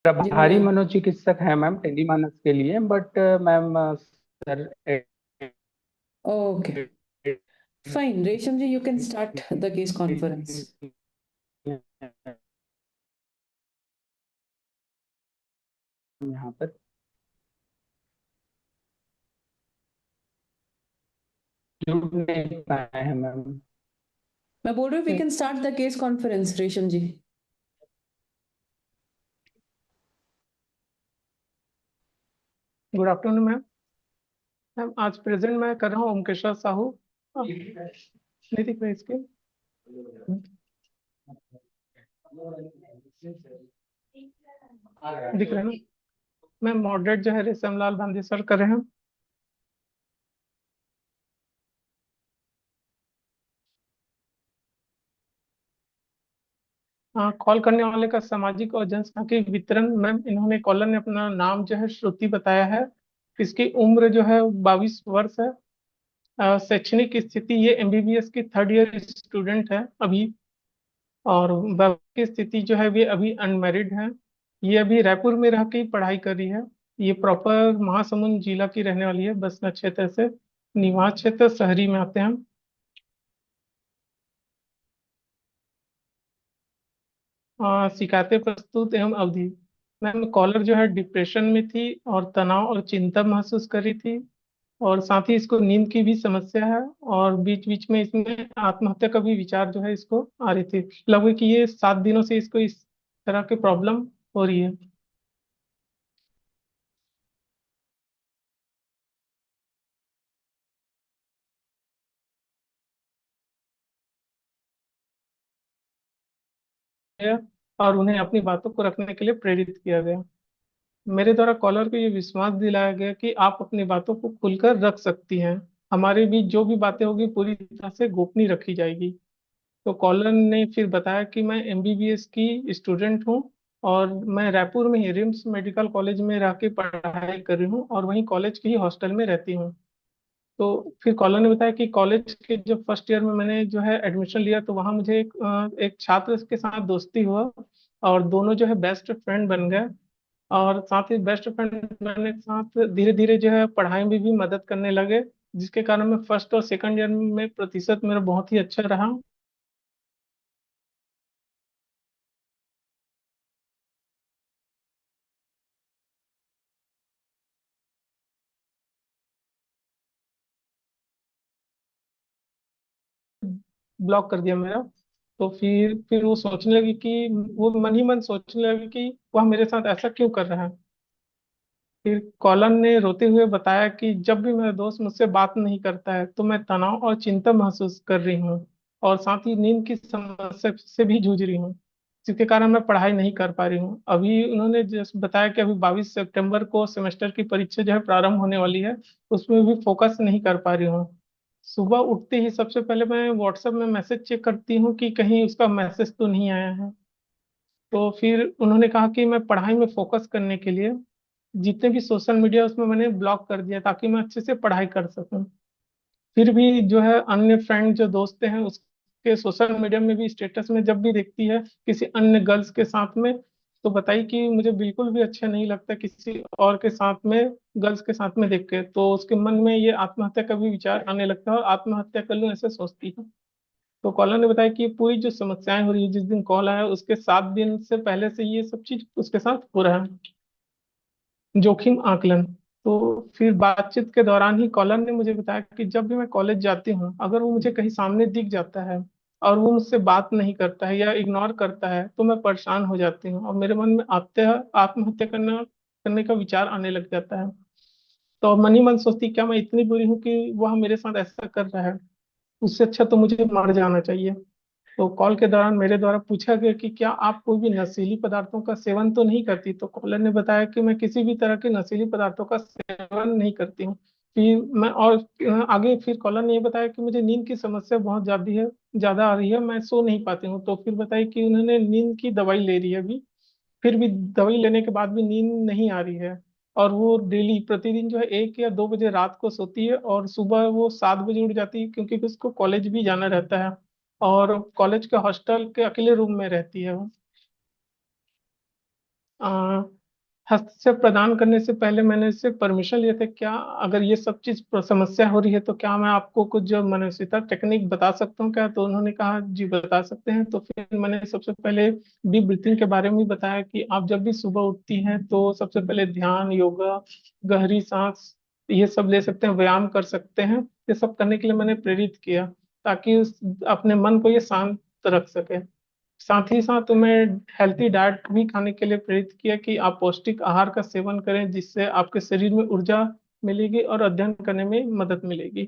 जी बोलिए। प्रभारी मनोचिकित्सक है मैम टेलीमानस के लिए, but ma'am sir okay, fine Resham ji, you can start the case conference. यहाँ पर जुड़ नहीं पाए हैं मैम। मैं बोल रही हूँ we can start the case conference Resham ji. Good afternoon ma'am. Ma'am आज प्रेजेंट मैं कर रहा हूँ ओमकेश्वर साहू। नहीं दिख रहा इसके? दिख रहा है ना? मैम मॉडरेट जो है रेशमलाल भांजे सर कर रहे हैं। हाँ, कॉल करने वाले का सामाजिक और जनसांख्यिक वितरण मैम, इन्होंने कॉलर ने अपना नाम जो है श्रुति बताया है। इसकी उम्र जो है 22 वर्ष है। शैक्षणिक स्थिति ये एमबीबीएस की थर्ड ईयर स्टूडेंट है अभी। और वैवाहिक की स्थिति जो है वे अभी अनमैरिड है। ये अभी रायपुर में रह के ही पढ़ाई कर रही है। ये प्रॉपर महासमुंद जिला की रहने वाली है, बसना क्षेत्र से। निवास क्षेत्र शहरी में आते हैं। शिकायतें प्रस्तुत एवं अवधि। मैम कॉलर जो है डिप्रेशन में थी और तनाव और चिंता महसूस कर रही थी। और साथ ही इसको नींद की भी समस्या है। और बीच बीच में इसमें आत्महत्या का भी विचार जो है इसको आ रही थी। लगभग कि ये 7 दिनों से इसको इस तरह की प्रॉब्लम हो रही है। और उन्हें अपनी बातों को रखने के लिए प्रेरित किया गया। मेरे द्वारा कॉलर को ये विश्वास दिलाया गया कि आप अपनी बातों को खुलकर रख सकती हैं। हमारे बीच जो भी बातें होगी पूरी तरह से गोपनीय रखी जाएगी। तो कॉलर ने फिर बताया कि मैं एमबीबीएस की स्टूडेंट हूँ। और मैं रायपुर में ही रिम्स मेडिकल कॉलेज में रह के पढ़ाई कर रही हूँ और वहीं कॉलेज के ही हॉस्टल में रहती हूँ। तो फिर कॉलर ने बताया कि कॉलेज के जब फर्स्ट ईयर में मैंने जो है एडमिशन लिया तो वहाँ मुझे एक छात्र के साथ दोस्ती हुआ। और दोनों जो है बेस्ट फ्रेंड बन गए। और साथ ही बेस्ट फ्रेंड बनने के साथ धीरे धीरे जो है पढ़ाई में भी मदद करने लगे। जिसके कारण मैं फर्स्ट और सेकंड ईयर में प्रतिशत मेरा बहुत ही अच्छा रहा। ब्लॉक कर दिया मेरा। तो फिर वो सोचने लगी कि वो मन ही मन सोचने लगी कि वह मेरे साथ ऐसा क्यों कर रहा है। फिर कॉलन ने रोते हुए बताया कि जब भी मेरा दोस्त मुझसे बात नहीं करता है तो मैं तनाव और चिंता महसूस कर रही हूँ। और साथ ही नींद की समस्या से भी जूझ रही हूँ। जिसके कारण मैं पढ़ाई नहीं कर पा रही हूँ। अभी उन्होंने जस्ट बताया कि अभी 22 सितंबर को सेमेस्टर की परीक्षा जो है प्रारंभ होने वाली है। उसमें भी फोकस नहीं कर पा रही हूँ। सुबह उठते ही सबसे पहले मैं व्हाट्सएप में मैसेज चेक करती हूँ कि कहीं उसका मैसेज तो नहीं आया है। तो फिर उन्होंने कहा कि मैं पढ़ाई में फोकस करने के लिए जितने भी सोशल मीडिया उसमें मैंने ब्लॉक कर दिया ताकि मैं अच्छे से पढ़ाई कर सकूं। फिर भी जो है अन्य फ्रेंड जो दोस्त हैं उसके सोशल मीडिया में भी स्टेटस में जब भी देखती है किसी अन्य गर्ल्स के साथ में, तो बताई कि मुझे बिल्कुल भी अच्छा नहीं लगता किसी और के साथ में, गर्ल्स के साथ में देख के। तो उसके मन में ये आत्महत्या का भी विचार आने लगता है और आत्महत्या कर लूं ऐसे सोचती है। तो कॉलर ने बताया कि ये पूरी जो समस्याएं हो रही है, जिस दिन कॉल आया उसके 7 दिन से पहले से ये सब चीज उसके साथ हो रहा है। जोखिम आकलन। तो फिर बातचीत के दौरान ही कॉलर ने मुझे बताया कि जब भी मैं कॉलेज जाती हूँ अगर वो मुझे कहीं सामने दिख जाता है और वो मुझसे बात नहीं करता है या इग्नोर करता है तो मैं परेशान हो जाती हूँ और मेरे मन में आत्महत्या करने का विचार आने लग जाता है। तो मन ही मन सोचती क्या मैं इतनी बुरी हूँ कि वह मेरे साथ ऐसा कर रहा है। उससे अच्छा तो मुझे मर जाना चाहिए। तो कॉल के दौरान मेरे द्वारा पूछा गया कि क्या आप कोई भी नशीली पदार्थों का सेवन तो नहीं करती। तो कॉलर ने बताया कि मैं किसी भी तरह के नशीली पदार्थों का सेवन नहीं करती हूँ। फिर मैं और आगे फिर कॉलर ने ये बताया कि मुझे नींद की समस्या बहुत ज्यादा आ रही है, मैं सो नहीं पाती हूँ। तो फिर बताया कि उन्होंने नींद की दवाई ले रही है अभी। फिर भी दवाई लेने के बाद भी नींद नहीं आ रही है। और वो डेली प्रतिदिन जो है 1 या 2 बजे रात को सोती है और सुबह वो 7 बजे उठ जाती है क्योंकि उसको कॉलेज भी जाना रहता है। और कॉलेज के हॉस्टल के अकेले रूम में रहती है वो। हस्तक्षेप प्रदान करने से पहले मैंने इससे परमिशन लिए थे, क्या अगर ये सब चीज समस्या हो रही है तो क्या मैं आपको कुछ जो मनोचिकित्सा टेक्निक बता सकता हूँ क्या? तो उन्होंने कहा जी बता सकते हैं। तो फिर मैंने सबसे पहले डीप ब्रीथिंग के बारे में बताया कि आप जब भी सुबह उठती हैं तो सबसे पहले ध्यान, योगा, गहरी सांस, ये सब ले सकते हैं, व्यायाम कर सकते हैं। ये सब करने के लिए मैंने प्रेरित किया ताकि अपने मन को ये शांत रख सके। साथ ही साथ मैं हेल्थी डाइट भी खाने के लिए प्रेरित किया कि आप पौष्टिक आहार का सेवन करें, जिससे आपके शरीर में ऊर्जा मिलेगी और अध्ययन करने में मदद मिलेगी।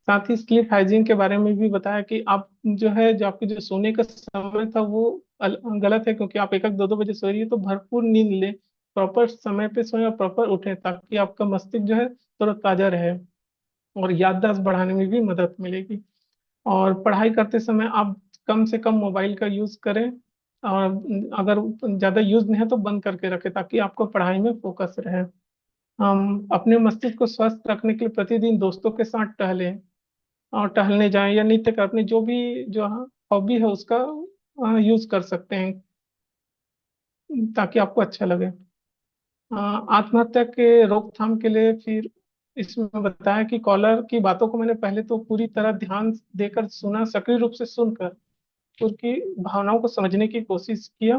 साथ ही स्लीप हाइजीन के बारे में भी बताया कि आप जो है, जो आपके जो सोने का समय था वो गलत है, क्योंकि आप 1-2 बजे सो रही है। तो भरपूर नींद ले, प्रॉपर समय पे सोएं और प्रॉपर उठें, ताकि आपका मस्तिष्क जो है तरोताजा रहे और याददाश्त बढ़ाने में भी मदद मिलेगी। और पढ़ाई करते समय आप कम से कम मोबाइल का यूज करें, और अगर ज्यादा यूज नहीं है तो बंद करके रखें, ताकि आपको पढ़ाई में फोकस रहे। हम अपने मस्तिष्क को स्वस्थ रखने के लिए प्रतिदिन दोस्तों के साथ टहलें और टहलने जाएं, या नित्य कर अपनी जो भी जो हॉबी है उसका यूज कर सकते हैं, ताकि आपको अच्छा लगे। आत्महत्या के रोकथाम के लिए फिर इसमें बताया कि कॉलर की बातों को मैंने पहले तो पूरी तरह ध्यान देकर सुना, सक्रिय रूप से सुनकर उनकी भावनाओं को समझने की कोशिश किया।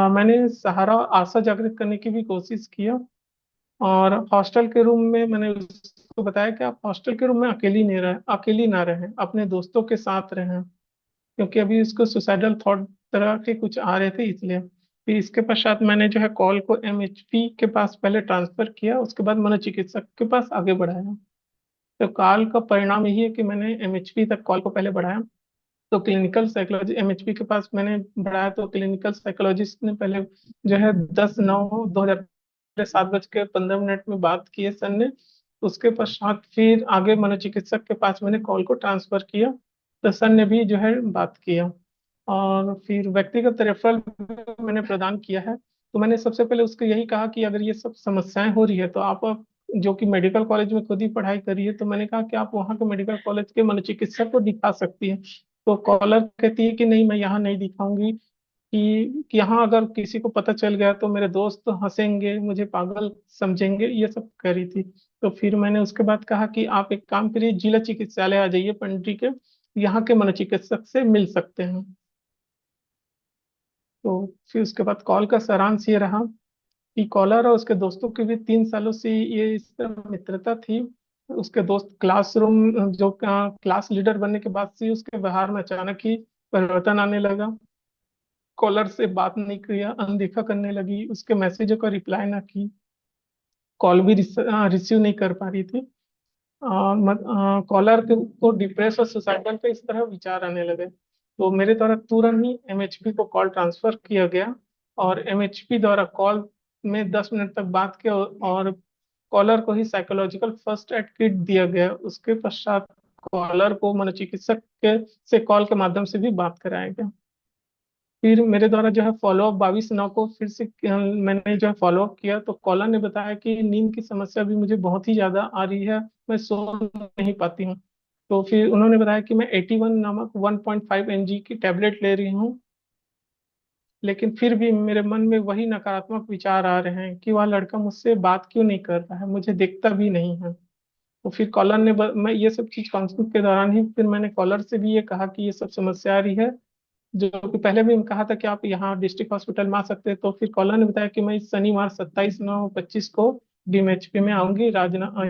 मैंने सहारा और आशा जागृत करने की भी कोशिश किया। और हॉस्टल के रूम में मैंने उसको बताया कि आप हॉस्टल के रूम में अकेली ना रहें, अपने दोस्तों के साथ रहें, क्योंकि अभी इसको सुसाइडल थॉट तरह के कुछ आ रहे थे, इसलिए। फिर इसके पश्चात मैंने जो है कॉल को एमएचपी के पास पहले ट्रांसफर किया, उसके बाद मनोचिकित्सक के पास आगे बढ़ाया। तो कॉल का परिणाम यही है कि मैंने एमएचपी तक कॉल को पहले बढ़ाया। तो क्लिनिकल साइकोलॉजी एमएचपी के पास मैंने बढ़ाया, तो क्लिनिकल साइकोलॉजिस्ट ने पहले जो है 10/9/2000 7:15 में बात की है सर ने। उसके पश्चात फिर आगे मनोचिकित्सक के पास मैंने कॉल को ट्रांसफर किया, तो सर ने भी जो है बात किया। और फिर व्यक्तिगत रेफरल मैंने प्रदान किया है। तो मैंने सबसे पहले उसको यही कहा कि अगर ये सब समस्याएं हो रही है तो आप जो कि मेडिकल कॉलेज में खुद ही पढ़ाई करी है, तो मैंने कहा कि आप वहाँ के मेडिकल कॉलेज के मनोचिकित्सक को दिखा सकती है। तो कॉलर कहती है कि नहीं, मैं यहाँ नहीं दिखाऊंगी, कि यहाँ अगर किसी को पता चल गया तो मेरे दोस्त तो हंसेंगे, मुझे पागल समझेंगे, ये सब कह रही थी। तो फिर मैंने उसके बाद कहा कि आप एक काम करिए, जिला चिकित्सालय आ जाइए पंडित के, यहाँ के मनोचिकित्सक से मिल सकते हैं। तो फिर उसके बाद कॉल का सारांश ये रहा कि कॉलर और उसके दोस्तों की भी 3 सालों से ये इस तरह मित्रता थी। उसके दोस्त क्लासरूम जो क्लास लीडर बनने के बाद से उसके व्यवहार में अचानक ही परिवर्तन आने लगा। कॉलर से बात नहीं किया, अनदेखा करने लगी, उसके मैसेजों का रिप्लाई ना की, कॉल भी रिसीव नहीं कर पा रही थी। कॉलर को डिप्रेस और सुसाइडल पे इस तरह विचार आने लगे। तो मेरे द्वारा तुरंत ही एमएचपी को कॉल ट्रांसफर किया गया, और एमएचपी द्वारा कॉल में 10 मिनट तक बात किया, और कॉलर को ही साइकोलॉजिकल फर्स्ट एड किट दिया गया। उसके पश्चात कॉलर को मनोचिकित्सक के से कॉल के माध्यम से भी बात कराया गया। फिर मेरे द्वारा जो है फॉलोअप 22/9 को फिर से मैंने जो है फॉलोअप किया, तो कॉलर ने बताया कि नींद की समस्या भी मुझे बहुत ही ज्यादा आ रही है, मैं सो नहीं पाती हूँ। तो फिर उन्होंने बताया कि मैं 81 नामक 1.5 mg की टैबलेट ले रही हूँ, लेकिन फिर भी मेरे मन में वही नकारात्मक विचार आ रहे हैं कि वह लड़का मुझसे बात क्यों नहीं कर रहा है, मुझे देखता भी नहीं है। तो फिर कॉलर ने मैं ये सब चीज काउंसलिंग के दौरान ही फिर मैंने कॉलर से भी ये कहा कि ये सब समस्या आ रही है, जो कि पहले भी कहा था कि आप यहाँ डिस्ट्रिक्ट हॉस्पिटल में आ सकते हैं। तो फिर कॉलर ने बताया कि मैं इस शनिवार 27/9/25 को डीएमएचपी में आऊंगी,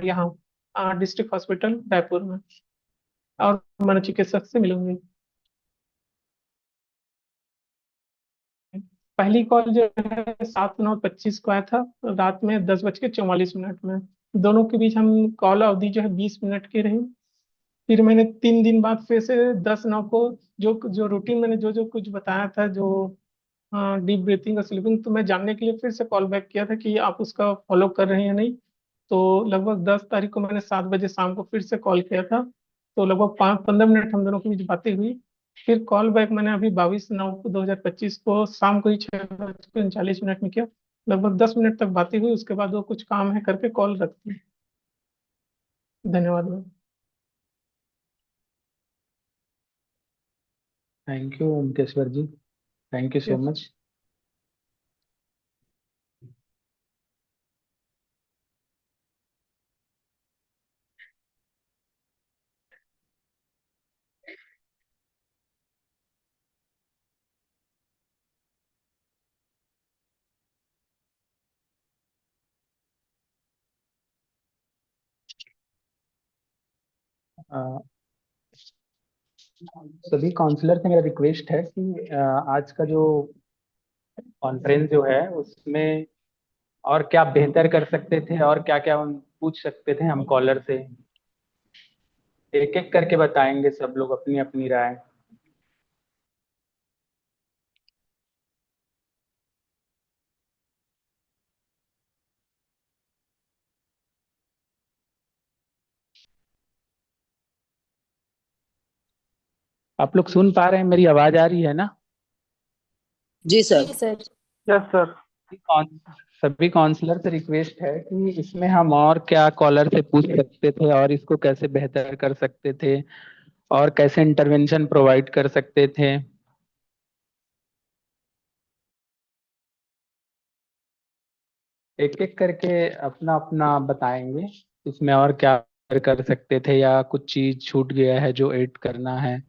यहाँ डिस्ट्रिक्ट हॉस्पिटल रायपुर में, और मनोचिकित्सक से मिलूंगी। पहली कॉल जो है 7/9/25 को आया था, रात में 10:44 में। दोनों के बीच हम कॉल अवधि जो है 20 मिनट की रही। फिर मैंने 3 दिन बाद फिर से 10/9 को जो जो रूटीन मैंने जो जो कुछ बताया था, जो डीप ब्रीथिंग और स्लीपिंग, तो मैं जानने के लिए फिर से कॉल बैक किया था कि आप उसका फॉलो कर रहे हैं या नहीं। तो लगभग 10 तारीख को मैंने 7 बजे शाम को फिर से कॉल किया था। तो लगभग 5-15 मिनट हम दोनों के बीच बातें हुई। फिर कॉल बैक मैंने अभी 22/9/2025 को शाम को ही 6:39 में किया। लगभग 10 मिनट तक बातें हुई, उसके बाद वो कुछ काम है करके कॉल रखती। धन्यवाद ma'am. Thank you Omkeshwar ji, thank you so yes. Much. सभी काउंसलर से मेरा रिक्वेस्ट है कि आज का जो कॉन्फ्रेंस जो है उसमें और क्या बेहतर कर सकते थे और क्या क्या हम पूछ सकते थे हम कॉलर से, एक एक करके बताएंगे सब लोग अपनी अपनी राय। आप लोग सुन पा रहे हैं, मेरी आवाज आ रही है ना? जी जी सर। सर। Yes sir. कौन सभी काउंसलर से रिक्वेस्ट है कि इसमें हम और क्या कॉलर से पूछ सकते थे और इसको कैसे बेहतर कर सकते थे और कैसे इंटरवेंशन प्रोवाइड कर सकते थे। एक एक करके अपना अपना बताएंगे इसमें और क्या कर सकते थे या कुछ चीज छूट गया है जो ऐड करना है।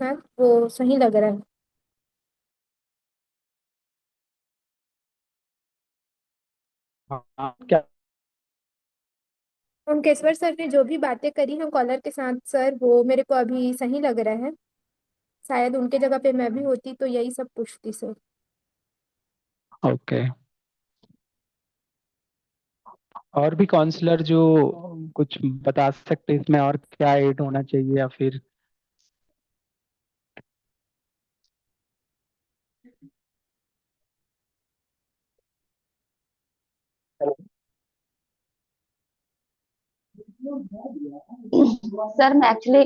सर वो सही लग रहा है। हाँ क्या? ओमकेश्वर सर ने जो भी बातें करी हैं कॉलर के साथ सर, वो मेरे को अभी सही लग रहा है। शायद उनके जगह पे मैं भी होती तो यही सब पूछती सर। ओके। और भी काउंसलर जो कुछ बता सकते हैं इसमें और क्या ऐड होना चाहिए या फिर? सर मैं एक्चुअली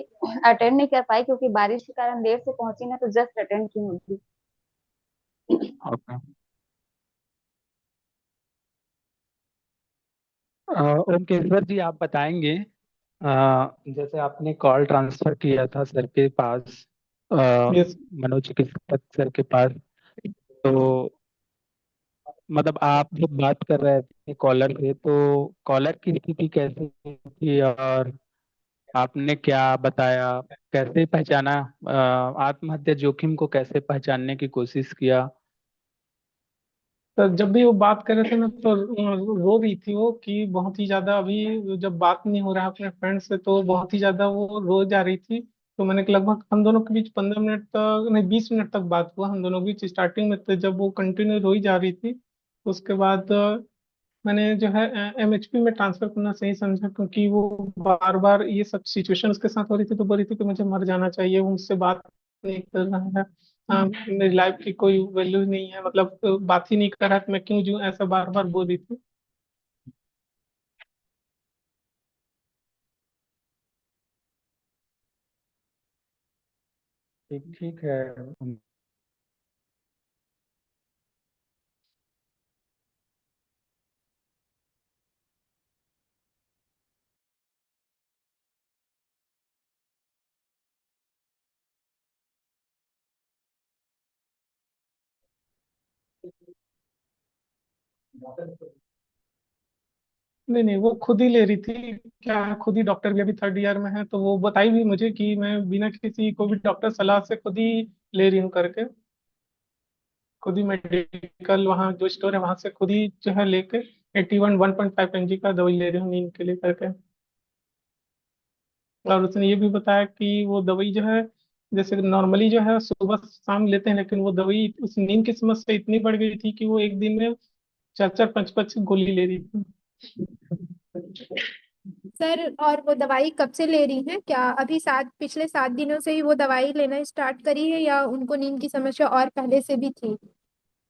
अटेंड नहीं कर पाई क्योंकि बारिश के कारण देर से पहुंची ना, तो जस्ट अटेंड की होगी। ओके। ओमकेश्वर जी आप बताएंगे, जैसे आपने कॉल ट्रांसफर किया था सर के पास, अ, यस। मनोचिकित्सक सर के पास, तो मतलब आप जब बात कर रहे थे कॉलर से तो कॉलर की स्थिति कैसी थी और आपने क्या बताया, कैसे पहचाना, आत्महत्या जोखिम को कैसे पहचानने की कोशिश किया? तो जब भी वो बात कर रहे थे ना तो रो रही थी वो, कि बहुत ही ज्यादा अभी जब बात नहीं हो रहा अपने फ्रेंड से तो बहुत ही ज्यादा वो रो जा रही थी। तो मैंने लगभग हम दोनों के बीच 15 मिनट तक नहीं 20 मिनट तक बात हुआ हम दोनों के बीच स्टार्टिंग में, तो जब वो कंटिन्यू रोई जा रही थी उसके बाद मैंने जो है एमएचपी में ट्रांसफर करना सही समझा, क्योंकि वो बार बार ये सब सिचुएशन उसके साथ हो रही थी तो बोल रही थी कि मुझे मर जाना चाहिए, वो मुझसे बात नहीं कर रहा है। मेरी लाइफ की कोई वैल्यू नहीं है, मतलब बात ही नहीं कर रहा है तो मैं क्यों जीऊँ, ऐसा बार बार बोल रही थी। ठीक ठीक है। नहीं नहीं, वो खुद ही ले रही थी, क्या है, खुद ही डॉक्टर भी अभी थर्ड ईयर में है, तो वो बताई भी मुझे कि मैं बिना किसी को भी डॉक्टर सलाह से खुद ही ले रही हूँ करके। खुद ही मेडिकल वहाँ जो स्टोर है वहां से खुद ही जो है लेके 1.5 mg का दवाई ले रही हूँ नींद के लिए करके। और उसने ये भी बताया कि वो दवाई जो है जैसे नॉर्मली जो है सुबह शाम लेते हैं, लेकिन वो दवाई उस नींद की समस्या इतनी बढ़ गई थी कि वो एक दिन में 4-4 5-5 गोली ले रही थी। सर और वो दवाई कब से ले रही हैं? क्या अभी पिछले 7 दिनों से ही वो दवाई लेना स्टार्ट करी है या उनको नींद की समस्या और पहले से भी थी?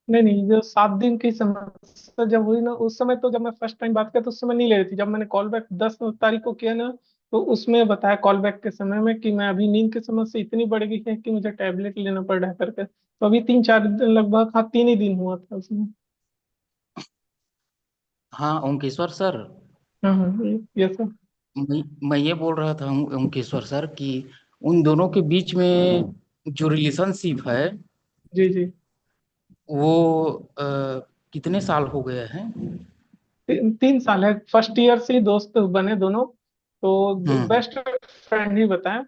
नहीं नहीं, जो 7 दिन की समस्या जब हुई ना उस समय, तो जब मैं फर्स्ट टाइम बात किया तो उस समय नहीं ले रही थी। जब मैंने कॉल बैक 10 तारीख को किया ना तो उसमें बताया कॉल बैक के समय में कि मैं अभी नींद की समस्या इतनी बढ़ गई है कि मुझे टैबलेट लेना पड़ रहा है करके। तो अभी 3-4 दिन, लगभग हाँ 3 ही दिन हुआ था उसमें। हाँ ओंकेश्वर सर, हाँ, ये सर। मैं ये बोल रहा था ओंकेश्वर सर कि उन दोनों के बीच में जो रिलेशनशिप है जी जी। वो कितने साल हो गए हैं? 3 साल है, फर्स्ट ईयर से ही दोस्त बने दोनों। तो हम्म। बेस्ट फ्रेंड ही बताया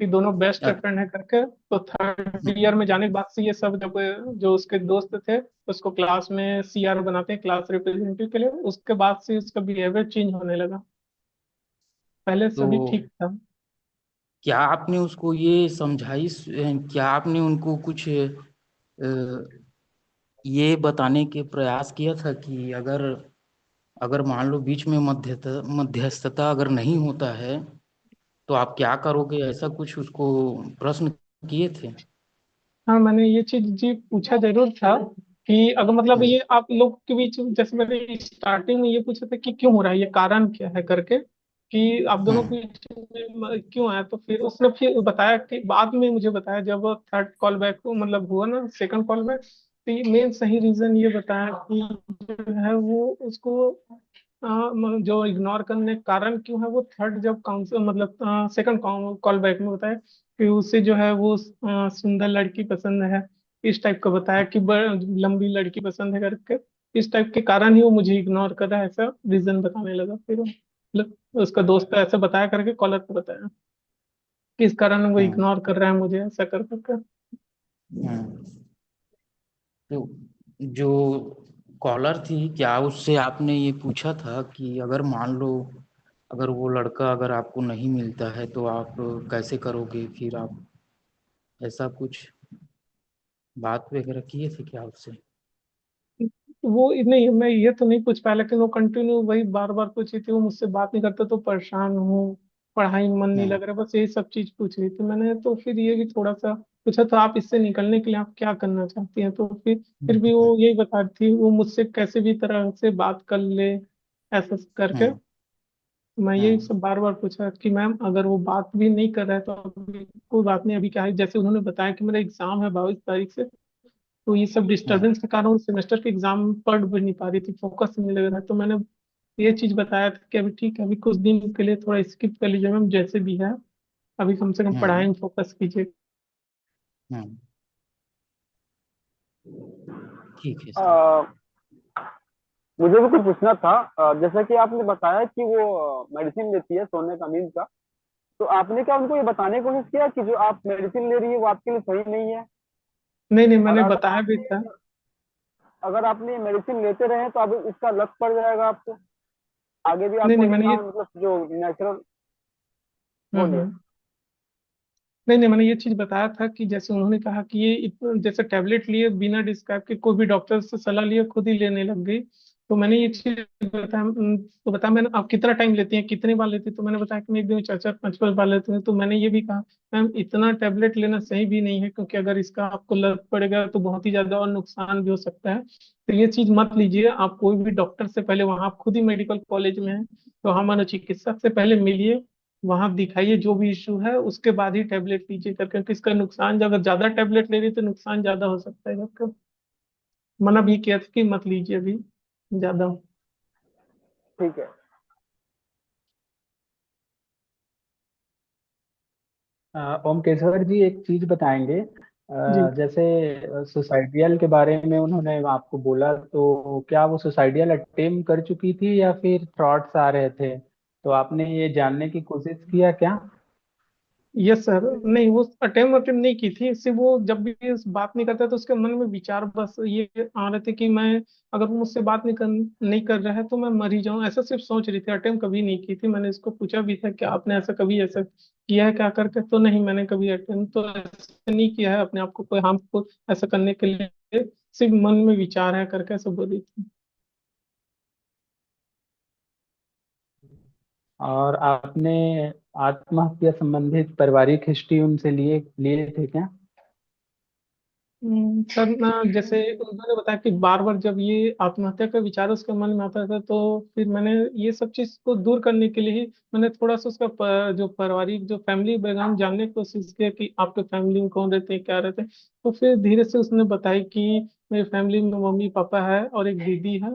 कि दोनों बेस्ट अ- फ्रेंड है करके। तो थर्ड ईयर हम्म, में जाने के बाद से ये सब, जब जो उसके दोस्त थे उसको क्लास में सीआर बनाते हैं, क्लास रिप्रेजेंटेटिव के लिए, उसके बाद से उसका बिहेवियर चेंज होने लगा। पहले तो सभी ठीक था। क्या आपने उसको ये समझाई, क्या आपने उनको कुछ ये बताने के प्रयास किया था कि अगर अगर मान लो बीच में मध्यस्थता अगर नहीं होता है तो आप क्या करोगे, ऐसा कुछ उसको प्रश्न किए थे? हाँ, मैंने ये चीज जी पूछा जरूर था कि अगर मतलब हम्म। ये आप लोग के बीच, जैसे मैंने स्टार्टिंग में ये पूछा था कि क्यों हो रहा है, ये कारण क्या है करके, कि आप दोनों के हम्म। बीच में क्यों आया। तो फिर उसने फिर बताया कि बाद में मुझे बताया, जब थर्ड कॉल बैक मतलब हुआ ना, सेकंड कॉल बैक, तो ये मेन सही रीजन ये बताया कि जो है वो उसको जो इग्नोर करने का कारण क्यों है, वो थर्ड जब काउंसिल मतलब सेकंड कॉल बैक में बताया कि उसे जो है वो सुंदर लड़की पसंद है, इस टाइप का बताया कि लंबी लड़की पसंद है करके। इस टाइप के कारण ही वो मुझे इग्नोर कर रहा है, ऐसा रीजन बताने लगा फिर वो। मतलब उसका दोस्त है ऐसा बताया करके, कॉलर को बताया किस कारण वो हम्म। इग्नोर कर रहा है मुझे, ऐसा कर करके। हम्म। तो जो कॉलर थी, क्या उससे आपने ये पूछा था कि अगर मान लो अगर वो लड़का अगर आपको नहीं मिलता है तो आप कैसे करोगे फिर आप, ऐसा कुछ बात वगैरह किए थे क्या उससे? वो नहीं, मैं ये तो नहीं पूछ पाया, लेकिन वो कंटिन्यू वही बार बार पूछी थी, वो मुझसे बात नहीं करता तो परेशान हूँ, पढ़ाई में मन नहीं हम्म। लग रहा, बस यही सब चीज पूछ रही थी मैंने। तो फिर ये भी थोड़ा सा पूछा, तो आप इससे निकलने के लिए आप क्या करना चाहती हैं। तो फिर भी वो यही बता रही थी, वो मुझसे कैसे भी तरह से बात कर ले, ऐसा करके। हम्म। मैं यही हम्म। सब बार बार पूछा कि मैम अगर वो बात भी नहीं कर रहा है तो अभी कोई बात नहीं, अभी क्या है, जैसे उन्होंने बताया कि मेरा एग्जाम है 22 तारीख से, तो ये सब हम्म। डिस्टरबेंस के कारण सेमेस्टर के एग्जाम पढ़ भी नहीं पा रही थी, फोकस नहीं लग रहा है। तो मैंने ये चीज बताया था कि अभी ठीक है, अभी कुछ दिन के लिए थोड़ा स्किप कर लीजिए मैम, जैसे भी है, अभी कम से कम पढ़ाई हम्म। में फोकस कीजिए। हम्म। ठीक है सर। अ, मुझे भी कुछ पूछना था। जैसा कि आपने बताया कि वो मेडिसिन लेती है सोने का, नींद का, तो आपने क्या उनको ये बताने की कोशिश किया कि जो आप मेडिसिन ले रही है वो आपके लिए सही नहीं है? नहीं नहीं, और मैंने बताया भी था। अगर आपने मेडिसिन लेते रहे तो अब इसका लत पड़ जाएगा आपको, आगे भी नहीं आपको नहीं, मैंने ये इनका मतलब जो नेचुरल। बोलिए। हम्म। नहीं नहीं, मैंने ये चीज बताया था कि जैसे उन्होंने कहा कि ये जैसे टैबलेट लिए बिना डिस्क्राइब के, कोई भी डॉक्टर से सलाह लिए खुद ही लेने लग गई। तो मैंने ये चीज बताया, तो बताया मैंने, आप कितना टाइम लेती हैं, कितने बार लेती हैं? तो मैंने बताया कि मैं एक दिन में 4-4 5-5 बार लेती हूँ। तो मैंने ये भी कहा मैम इतना टैबलेट लेना सही भी नहीं है, क्योंकि अगर इसका आपको लत पड़ेगा तो बहुत ही ज्यादा और नुकसान भी हो सकता है। तो ये चीज मत लीजिए, आप कोई भी डॉक्टर से पहले, वहां आप खुद ही मेडिकल कॉलेज में है तो वहाँ मनोचिकित्सक से पहले मिलिए, वहां दिखाइए जो भी इश्यू है, उसके बाद ही टेबलेट लीजिए करके, क्योंकि इसका नुकसान, अगर ज्यादा टेबलेट ले रही तो नुकसान ज्यादा हो सकता है आपका। मना भी किया था कि मत लीजिए अभी ज्यादा। ठीक है। ओमकेश्वर जी एक चीज बताएंगे, जी। जैसे सुसाइडियल के बारे में उन्होंने आपको बोला, तो क्या वो सुसाइडियल अटेम्प्ट कर चुकी थी या फिर थॉट्स आ रहे थे, तो आपने ये जानने की कोशिश किया क्या? यस सर, नहीं वो अटेम्प्ट नहीं की थी, सिर्फ वो जब भी इस बात नहीं करता तो उसके मन में विचार बस ये आ रहे थे कि मैं, अगर वो मुझसे बात नहीं कर रहा है तो मैं मर ही जाऊं, ऐसा सिर्फ सोच रही थी। अटेम्प्ट कभी नहीं की थी। मैंने इसको पूछा भी था कि आपने ऐसा कभी ऐसा किया है क्या करके, तो नहीं, मैंने कभी अटेम्प्ट तो ऐसा नहीं किया है अपने आप को कोई हार्म को ऐसा करने के लिए, सिर्फ मन में विचार है करके ऐसा बोली थी। और आपने आत्महत्या संबंधित पारिवारिक हिस्ट्री उनसे लिए लिए थे क्या? सर ना, जैसे उन्होंने बताया कि बार बार जब ये आत्महत्या का विचार उसके मन में आता था, तो फिर मैंने ये सब चीज को दूर करने के लिए ही मैंने थोड़ा सा उसका जो पारिवारिक जो फैमिली बैकग्राउंड जानने की कोशिश किया कि आपके फैमिली में कौन रहते हैं, क्या रहते हैं। तो फिर धीरे से उसने बताया कि मेरी फैमिली में मम्मी पापा है और एक दीदी है।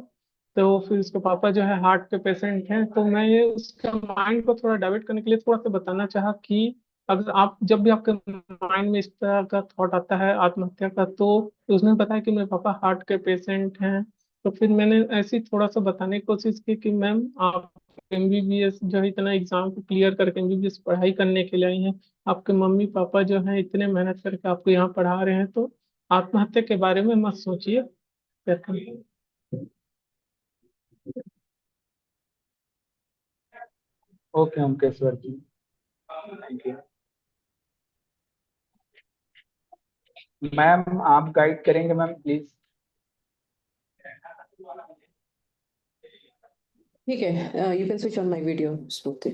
तो फिर उसके पापा जो है हार्ट के पेशेंट हैं। तो मैं ये उसका माइंड को थोड़ा डाइवर्ट करने के लिए थोड़ा सा बताना चाहा कि अगर आप जब भी आपके माइंड में इस तरह का थॉट आता है आत्महत्या का, तो उसने बताया कि मेरे पापा हार्ट के पेशेंट हैं। तो फिर मैंने ऐसे ही थोड़ा सा बताने की कोशिश की कि मैम आप एमबीबीएस जो है इतना एग्जाम को क्लियर करके एमबीबीएस पढ़ाई करने के लिए आई हैं, आपके मम्मी पापा जो हैं इतने मेहनत करके आपको यहाँ पढ़ा रहे हैं, तो आत्महत्या के बारे में मत सोचिए। Okay Omkeshwar ji, thank you. Ma'am आप गाइड करेंगे मैम प्लीज। ठीक है, you can switch on my video smoothly.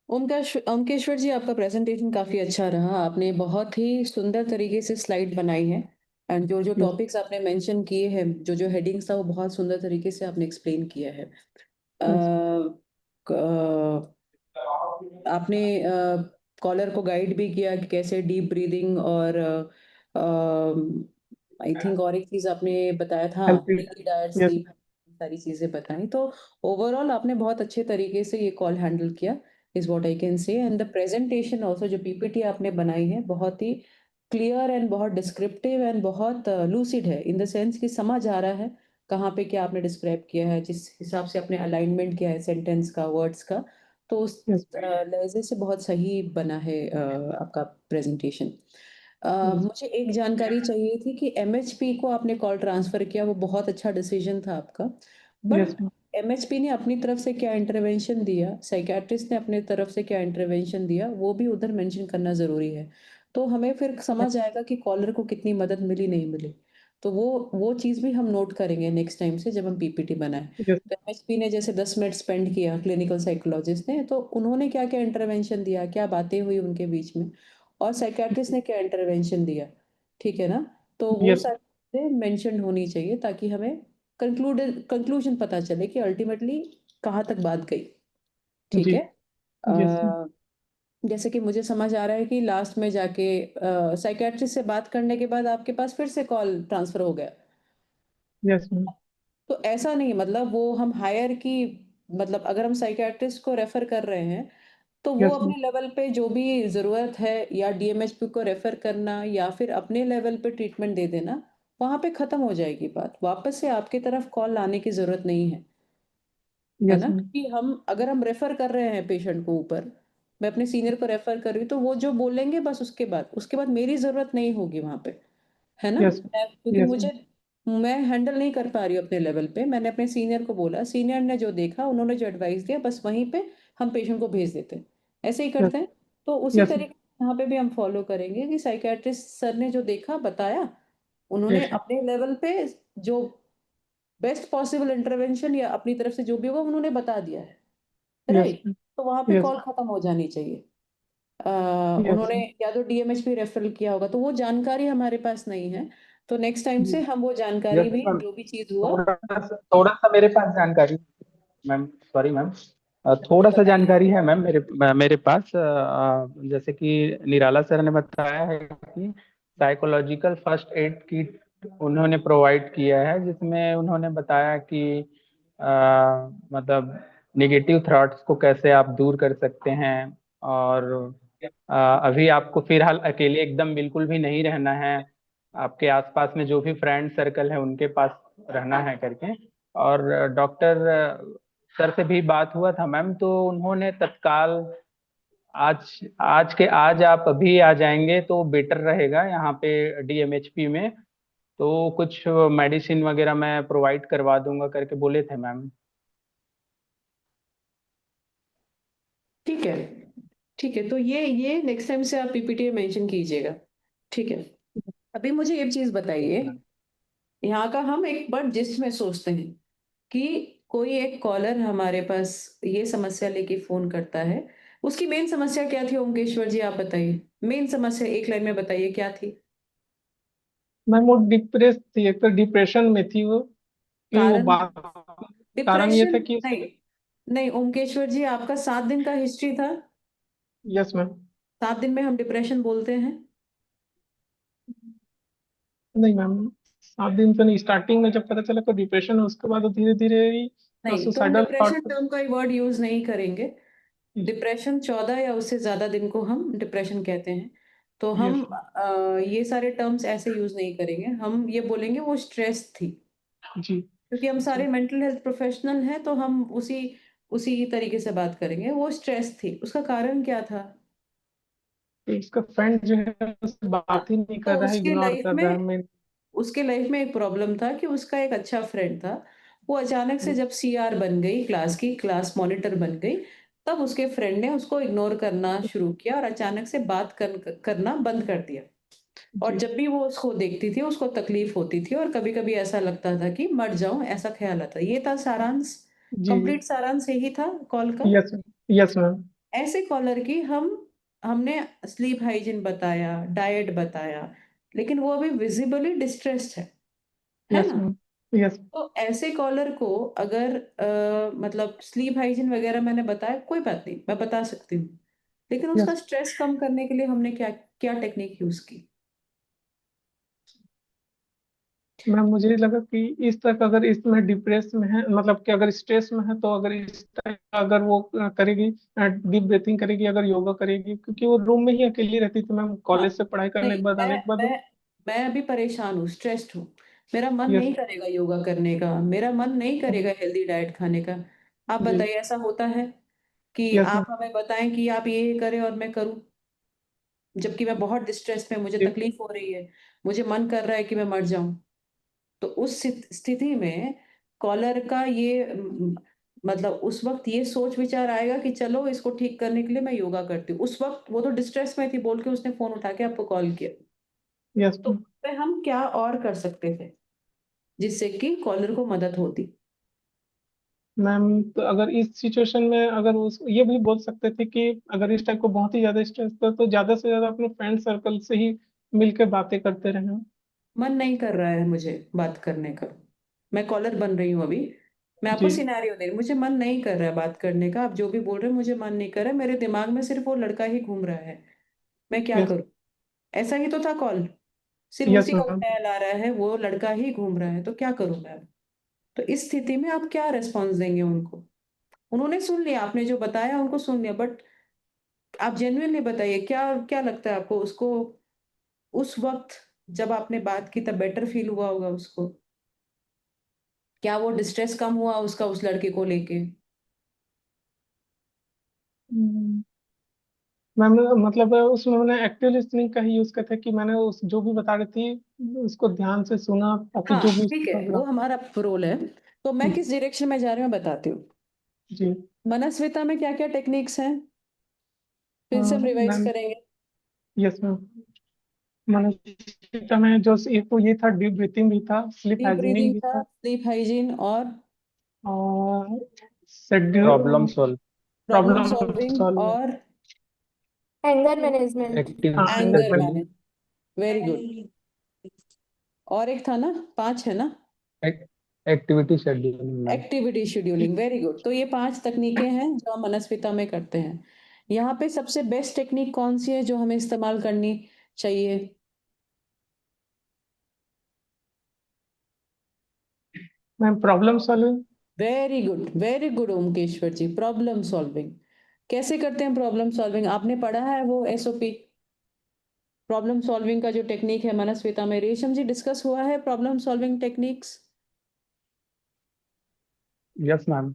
Omkeshwar ji, आपका प्रेजेंटेशन काफी अच्छा रहा। आपने बहुत ही सुंदर तरीके से स्लाइड बनाई है एंड जो जो टॉपिक्स आपने मेंशन किए हैं, जो जो हेडिंग्स था, वो बहुत सुंदर तरीके से आपने एक्सप्लेन किया है। आपने कॉलर को गाइड भी किया कि कैसे डीप ब्रीदिंग और आई थिंक और एक चीज आपने बताया था, हेल्दी डाइट, यस। स्लीप, सारी चीजें बताई। तो ओवरऑल आपने बहुत अच्छे तरीके से ये कॉल हैंडल किया, is what I can say. And the presentation also, जो पीपीटी आपने बनाई है, बहुत ही क्लियर एंड बहुत डिस्क्रिप्टिव एंड बहुत लूसिड है, इन द सेंस कि समझ आ रहा है कहाँ पे क्या आपने डिस्क्राइब किया है, जिस हिसाब से आपने अलाइनमेंट किया है सेंटेंस का, वर्ड्स का। तो उस लहजे से बहुत सही बना है आपका प्रेजेंटेशन। मुझे एक जानकारी चाहिए थी कि एमएचपी को आपने कॉल ट्रांसफर किया, वो बहुत अच्छा डिसीजन था आपका, यस बट एमएचपी ने अपनी तरफ से क्या इंटरवेंशन दिया, साइकियाट्रिस्ट ने अपनी तरफ से क्या इंटरवेंशन दिया, वो भी उधर मेंशन करना जरूरी है। तो हमें फिर समझ आएगा कि कॉलर को कितनी मदद मिली, नहीं मिली। तो वो चीज़ भी हम नोट करेंगे नेक्स्ट टाइम से जब हम पीपीटी बनाएं। यस। तो एमएचपी ने जैसे 10 मिनट स्पेंड किया, क्लिनिकल साइकोलॉजिस्ट ने, तो उन्होंने क्या क्या इंटरवेंशन दिया, क्या बातें हुई उनके बीच में, और साइकियाट्रिस्ट ने क्या इंटरवेंशन दिया, ठीक है ना। तो वो यस। सारी चीजें मेंशन होनी चाहिए ताकि हमें कंक्लूजन पता चले कि अल्टीमेटली कहाँ तक बात गई, ठीक जी। है। यस। जैसे कि मुझे समझ आ रहा है कि लास्ट में जाके साइकियाट्रिस्ट से बात करने के बाद आपके पास फिर से कॉल ट्रांसफर हो गया। Yes ma'am. तो ऐसा नहीं, मतलब वो हम हायर की, मतलब अगर हम साइकियाट्रिस्ट को रेफर कर रहे हैं, तो वो यस मैम। अपने लेवल पे जो भी जरूरत है, या डीएमएचपी को रेफर करना, या फिर अपने लेवल पे ट्रीटमेंट दे देना, वहां पे खत्म हो जाएगी बात। वापस से आपकी तरफ कॉल लाने की जरूरत नहीं है यस ना। मैम। क्योंकि हम अगर हम रेफर कर रहे हैं पेशेंट को ऊपर, मैं अपने सीनियर को रेफर कर रही हूँ, तो वो जो बोलेंगे बस उसके बाद मेरी जरूरत नहीं होगी वहां पे, है ना। यस। क्योंकि यस मैम। मैं हैंडल नहीं कर पा रही हूँ अपने लेवल पे, मैंने अपने सीनियर को बोला, सीनियर ने जो देखा, उन्होंने जो एडवाइस दिया, बस वहीं पे हम पेशेंट को भेज देते हैं, ऐसे ही यस। करते हैं। तो उसी यस। तरीके से यहाँ पे भी हम फॉलो करेंगे कि साइकियाट्रिस्ट सर ने जो देखा, बताया, उन्होंने यस। अपने लेवल पे जो बेस्ट पॉसिबल इंटरवेंशन या अपनी तरफ से जो भी होगा उन्होंने बता दिया है, यस। राइट। तो वहां पे यस। कॉल खत्म हो जानी चाहिए। अ, यस। उन्होंने या तो डीएमएचपी रेफरल किया होगा, तो वो जानकारी हमारे पास नहीं है। तो नेक्स्ट टाइम से हम वो जानकारी यस भी, मैम, जो भी चीज हुआ, थोड़ा सा मेरे पास जानकारी, मैम सॉरी मैम, जी थोड़ा सा बताइए। जानकारी है मैम मेरे पास। जैसे कि निराला सर ने बताया है कि साइकोलॉजिकल फर्स्ट एड किट उन्होंने प्रोवाइड किया है, जिसमें उन्होंने बताया कि मतलब नेगेटिव थॉट्स को कैसे आप दूर कर सकते हैं, और अभी आपको फिलहाल अकेले एकदम बिल्कुल भी नहीं रहना है, आपके आसपास में जो भी फ्रेंड सर्कल है उनके पास रहना है करके। और डॉक्टर सर से भी बात हुआ था मैम, तो उन्होंने तत्काल आज आज के आज आप अभी आ जाएंगे तो बेटर रहेगा यहाँ पे डीएमएचपी में, तो कुछ मेडिसिन वगैरह मैं प्रोवाइड करवा दूंगा करके बोले थे मैम। ठीक है, ठीक है, तो ये नेक्स्ट टाइम से आप पीपीटी में मेंशन कीजिएगा, ठीक है। अभी मुझे एक चीज बताइए, यहाँ का हम एक बार जिस्ट में सोचते हैं कि कोई एक कॉलर हमारे पास ये समस्या लेके फोन करता है उसकी मेन समस्या क्या थी ओमकेश्वर जी, आप बताइए? मेन समस्या एक लाइन में बताइए क्या थी? मैम वो डिप्रेस थी, एक तो डिप्रेशन में थी वो, कि वो कारण? बात, कारण ये था डिप्रेशन कि, नहीं, नहीं ओमकेश्वर जी, आपका 7 दिन का हिस्ट्री था। Yes ma'am. 7 दिन में हम डिप्रेशन बोलते हैं? नहीं मैम, 7 दिन तो नहीं, स्टार्टिंग में जब पता चला तो डिप्रेशन है, उसके बाद धीरे धीरे ही नहीं, तो हम सुसाइडल डिप्रेशन थॉट। टर्म का वर्ड यूज नहीं करेंगे। डिप्रेशन 14 या उससे ज्यादा दिन को हम डिप्रेशन कहते हैं। तो हम यस। ये सारे टर्म्स ऐसे यूज नहीं करेंगे, हम ये बोलेंगे वो स्ट्रेस थी। जी क्योंकि हम जी। सारे मेंटल हेल्थ प्रोफेशनल हैं, तो हम उसी उसी तरीके से बात करेंगे। वो स्ट्रेस थी, उसका कारण क्या था? तो उसका फ्रेंड जो है उससे हाँ, बात ही नहीं तो कर रहा है, इग्नोर कर रहा है मैं। उसके लाइफ में एक प्रॉब्लम था कि उसका एक अच्छा फ्रेंड था। वो अचानक से जब सीआर बन गई, क्लास की क्लास मॉनिटर बन गई, तब उसके फ्रेंड ने उसको इग्नोर करना शुरू किया और अचानक से करना बंद कर दिया। और जी जब भी वो उसको देखती थी, उसको तकलीफ होती थी और कभी-कभी ऐसा लगता था कि मर जाऊँ, ऐसा ख्याल आता। ये था सारांश, जी। कंप्लीट सारांश यही था कॉल का। Yes yes ma'am. ऐसे कॉलर की हमने स्लीप हाइजीन बताया, डाइट बताया, लेकिन वो अभी विजिबली डिस्ट्रेस्ड है यस ना? मैम। यस। तो ऐसे कॉलर को अगर मतलब स्लीप हाइजीन वगैरह मैंने बताया, कोई बात नहीं, मैं बता सकती हूँ। लेकिन उसका यस स्ट्रेस कम करने के लिए हमने क्या क्या टेक्निक यूज़ की? मैम, मुझे लगा कि इस तक अगर इसमें डिप्रेस में है, मतलब कि अगर स्ट्रेस में है, तो अगर इस टाइप अगर वो करेगी, डीप ब्रीथिंग करेगी, अगर योगा करेगी, क्योंकि वो रूम में ही अकेली रहती थी मैम, हाँ, कॉलेज से पढ़ाई करने नहीं के बाद मैं आने के बाद। मैं मैं अभी परेशान हूँ, स्ट्रेस्ड हूँ। मेरा मन यस नहीं करेगा योगा करने का, मेरा मन नहीं करेगा हेल्दी डाइट खाने का। आप जी। बताइए ऐसा होता है कि यस आप मैम। हमें बताएँ कि आप ये करें और मैं करूँ? जबकि मैं बहुत डिस्ट्रेस में, मुझे जी। तकलीफ हो रही है, मुझे मन कर रहा है कि मैं मर जाऊँ। तो उस स्थिति में कॉलर का ये मतलब उस वक़्त ये सोच विचार आएगा कि चलो इसको ठीक करने के लिए मैं योगा करती हूँ। उस वक़्त वो तो डिस्ट्रेस में थी, बोल के उसने फ़ोन उठा के आपको कॉल किया। यस तो उसपे हम क्या और कर सकते थे, जिससे कि कॉलर को मदद होती? मैम, तो अगर इस सिचुएशन में अगर उस ये भी बोल सकते थे कि अगर इस टाइप को बहुत ही ज्यादा स्ट्रेस था, तो ज्यादा से ज्यादा अपने फ्रेंड सर्कल से ही मिलकर बातें करते रहना। मन नहीं कर रहा है मुझे बात करने का। मैं कॉलर बन रही हूँ अभी। मैं आपको जी। सिनेरियो दे रही हूँ, मुझे मन नहीं कर रहा है बात करने का। आप जो भी बोल रहे हैं मुझे मन नहीं कर रहा है। मेरे दिमाग में सिर्फ़ वो लड़का ही घूम रहा है। मैं क्या यस। करूँ? ऐसा ही तो था कॉल। सिर्फ़ यस उसी का मैम। ख़्याल आ रहा है, वो लड़का ही घूम रहा है, तो क्या करूँ मैं अब? तो इस स्थिति में आप क्या रिस्पॉन्स देंगे उनको? उन्होंने सुन लिया, आपने जो बताया उनको सुन लिया, बट आप जेन्युइनली बताइए क्या क्या लगता है आपको उसको उस वक़्त जब आपने बात की तब बेटर फ़ील हुआ होगा उसको? क्या वो डिस्ट्रेस कम हुआ उसका उस लड़के को लेके? हम्म, मैम, मतलब उसमें मैंने एक्टिव लिसनिंग का ही यूज किया था, कि मैंने उस जो भी बता रही थी उसको ध्यान से सुना, ताकि हाँ, जो भी ठीक है, उसका वो लगा। हमारा रोल है। तो मैं किस डायरेक्शन में जा रही हूँ मैं बताती हूँ। जी। मनस्विता में क्या-क्या टेक्निक्स हैं? फिर से हम रिवाइज़ मैम। करेंगे। Yes ma'am. मैंने में जो एक तो ये था, डीप ब्रीथिंग भी था, स्लीप डीप हाइजीनिंग ब्रीथिंग भी था, था, स्लीप हाइजीन और और problem schedule, solve, problem problem solving solve, और एंगर मैनेजमेंट। एक्टिव हाँ anger anger scheduling, management. Very good. और एक था ना, 5 है ना? Activity scheduling ma'am. Activity scheduling, very good. तो ये 5 तकनीकें हैं जो हम मनस्विता में करते हैं। यहाँ पे सबसे बेस्ट टेक्निक कौन-सी है जो हमें इस्तेमाल करनी चाहिए? Ma'am, problem solving. Very good Omkeshwar ji, problem solving. कैसे करते हैं प्रॉब्लम सॉल्विंग? आपने पढ़ा है वो एसओपी? प्रॉब्लम सॉल्विंग का जो टेक्निक है मनस्विता में, रेशम जी डिस्कस हुआ है problem solving techniques? Yes ma'am.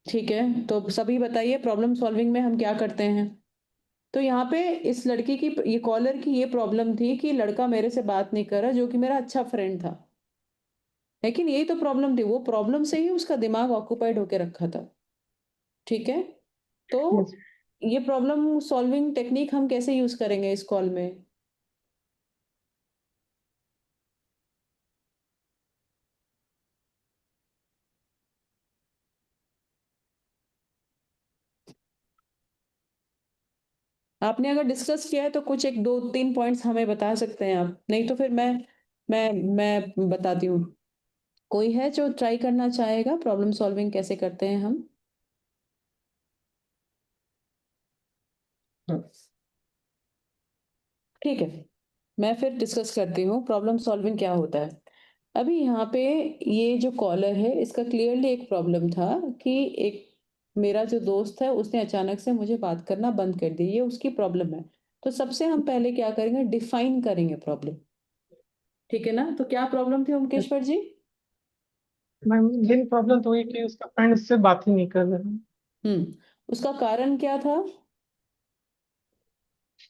ठीक है, तो सभी बताइए प्रॉब्लम सॉल्विंग में हम क्या करते हैं? तो यहाँ पे इस लड़की की, ये कॉलर की ये प्रॉब्लम थी कि लड़का मेरे से बात नहीं कर रहा, जो कि मेरा अच्छा फ्रेंड था। लेकिन यही तो प्रॉब्लम थी, वो प्रॉब्लम से ही उसका दिमाग ऑक्यूपाइड होके रखा था। ठीक है? तो यस। ये प्रॉब्लम सॉल्विंग टेक्निक हम कैसे यूज़ करेंगे इस कॉल में? आपने अगर डिस्कस किया है तो कुछ 1 2-3 पॉइंट्स हमें बता सकते हैं आप, नहीं तो फिर मैं बताती हूँ। कोई है जो ट्राई करना चाहेगा प्रॉब्लम सॉल्विंग कैसे करते हैं हम? ठीक है, मैं फिर डिस्कस करती हूँ प्रॉब्लम सॉल्विंग क्या होता है। अभी यहाँ पे ये जो कॉलर है इसका क्लियरली एक प्रॉब्लम था कि एक मेरा जो दोस्त है उसने अचानक से मुझे बात करना बंद कर दी, ये उसकी प्रॉब्लम है। तो सबसे हम पहले क्या करेंगे, डिफाइन करेंगे प्रॉब्लम, ठीक है ना? तो क्या प्रॉब्लम थी ओमकेश्वर जी? मैम मेन प्रॉब्लम तो ये कि उसका फ्रेंड इससे बात ही नहीं कर रहे हैं। उसका कारण क्या था?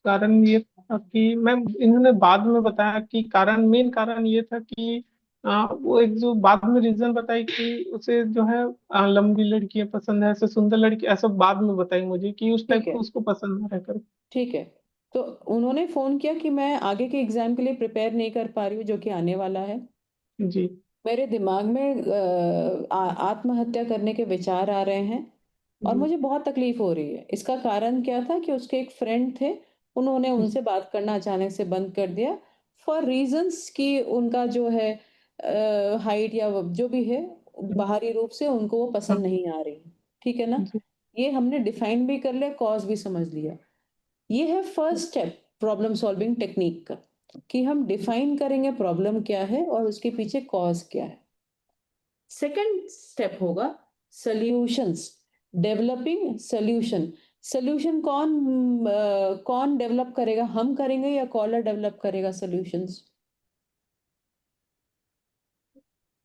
कारण ये था कि मैम इन्होंने बाद में बताया कि कारण मेन कारण ये था कि वो एक जो बाद में रीजन बताई कि उसे जो है लंबी लड़कियां पसंद है, ऐसे सुंदर लड़की, ऐसा बाद में बताई मुझे कि उस ठीक टाइप है, को उसको पसंद है कर। ठीक है। तो उन्होंने फ़ोन किया कि मैं आगे के एग्ज़ाम के लिए प्रिपेयर नहीं कर पा रही हूँ जो कि आने वाला है। जी मेरे दिमाग में आत्महत्या करने के विचार आ रहे हैं और जी मुझे बहुत तकलीफ हो रही है। इसका कारण क्या था कि उसके एक फ्रेंड थे, उन्होंने जी उनसे बात करना अचानक से बंद कर दिया फॉर रीज़न्स कि उनका जो है हाइट या जो भी है, बाहरी रूप से उनको वो हाँ पसंद नहीं आ रही। ठीक है ना? जी ये हमने डिफाइन भी कर लिया, कॉज़ भी समझ लिया। ये है first step problem solving technique का, कि हम डिफाइन करेंगे प्रॉब्लम क्या है और उसके पीछे कॉज़ क्या है। सेकंड स्टेप होगा सॉल्यूशंस, डेवलपिंग सॉल्यूशन। सॉल्यूशन कौन डेवलप करेगा, हम करेंगे या कॉलर डेवलप करेगा सॉल्यूशंस?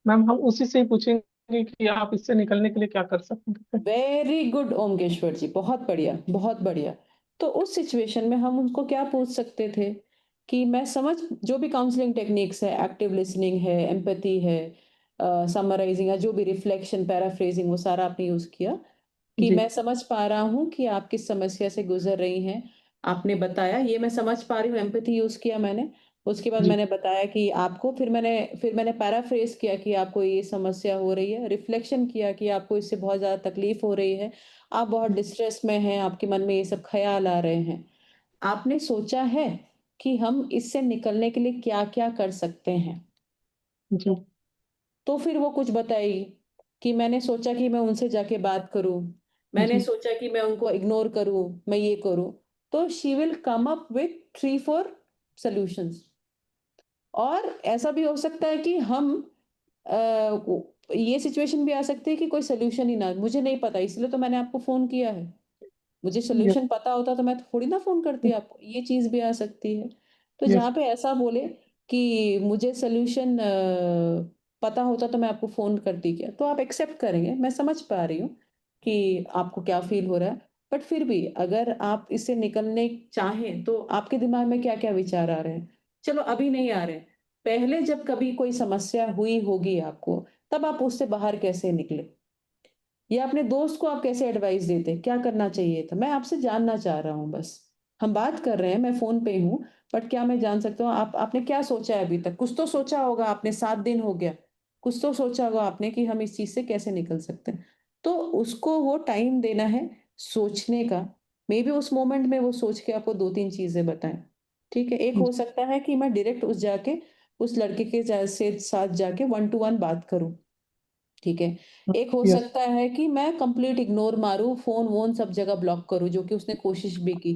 मैम हम उसी से ही पूछेंगे कि आप इससे निकलने के लिए क्या कर सकते हैं। वेरी गुड ओमकेश्वर जी, बहुत बढ़िया, बहुत बढ़िया। तो उस सिचुएशन में हम उनको क्या पूछ सकते थे कि मैं समझ, जो भी काउंसलिंग टेक्निक्स है, एक्टिव लिसनिंग है, एम्पैथी है, समराइजिंग है, जो भी रिफ्लेक्शन, पैराफ्रेजिंग, वो सारा आपने यूज़ किया कि जी मैं समझ पा रहा हूँ कि आप किस समस्या से गुज़र रही हैं। आपने बताया, ये मैं समझ पा रही हूँ, एम्पैथी यूज़ किया मैंने। उसके बाद जी मैंने बताया कि आपको, फिर मैंने पैराफ्रेज़ किया कि आपको ये समस्या हो रही है, रिफ्लेक्शन किया कि आपको इससे बहुत ज़्यादा तकलीफ़ हो रही है, आप बहुत डिस्ट्रेस में हैं, आपके मन में ये सब ख़्याल आ रहे हैं। आपने सोचा है कि हम इससे निकलने के लिए क्या-क्या कर सकते हैं? जी तो फिर वो कुछ बताएगी कि मैंने सोचा कि मैं उनसे जाके बात करूँ, मैंने जी सोचा कि मैं उनको इग्नोर करूँ, मैं ये करूँ। तो she will come up with 3-4 solutions. और ऐसा भी हो सकता है कि हम ये सिचुएशन भी आ सकती है कि कोई सॉल्यूशन ही ना, मुझे नहीं पता इसलिए तो मैंने आपको फ़ोन किया है। मुझे यस सॉल्यूशन पता होता तो मैं थोड़ी ना फ़ोन करती आपको, ये चीज़ भी आ सकती है। तो यस जहाँ पे ऐसा बोले कि मुझे सॉल्यूशन पता होता तो मैं आपको फ़ोन करती क्या, तो आप एक्सेप्ट करेंगे, मैं समझ पा रही हूँ कि आपको क्या फ़ील हो रहा है। बट फिर भी अगर आप इससे निकलने चाहें, तो आपके दिमाग में क्या-क्या विचार आ रहे हैं? चलो अभी नहीं आ रहे हैं, पहले जब कभी कोई समस्या हुई होगी आपको, तब आप उससे बाहर कैसे निकले? या अपने दोस्त को आप कैसे एडवाइस देते? क्या करना चाहिए था? मैं आपसे जानना चाह रहा हूँ बस। हम बात कर रहे हैं, मैं फ़ोन पे हूँ, बट क्या मैं जान सकता हूँ आपने क्या सोचा है अभी तक? कुछ तो सोचा होगा आपने, 7 दिन हो गया। कुछ तो सोचा होगा आपने कि हम इस चीज़ से कैसे निकल सकते हैं। तो उसको वो टाइम देना है सोचने का। मेबी उस मोमेंट में वो सोच के आपको 2-3 चीज़ें बताएँ। ठीक है? एक हो जी सकता है कि मैं डायरेक्ट उस लड़के के साथ जाके 1 टू 1 बात करूँ। ठीक है। एक हो यस सकता है कि मैं कंप्लीट इग्नोर मारूँ, फ़ोन-वोन सब जगह ब्लॉक करूँ, जो कि उसने कोशिश भी की,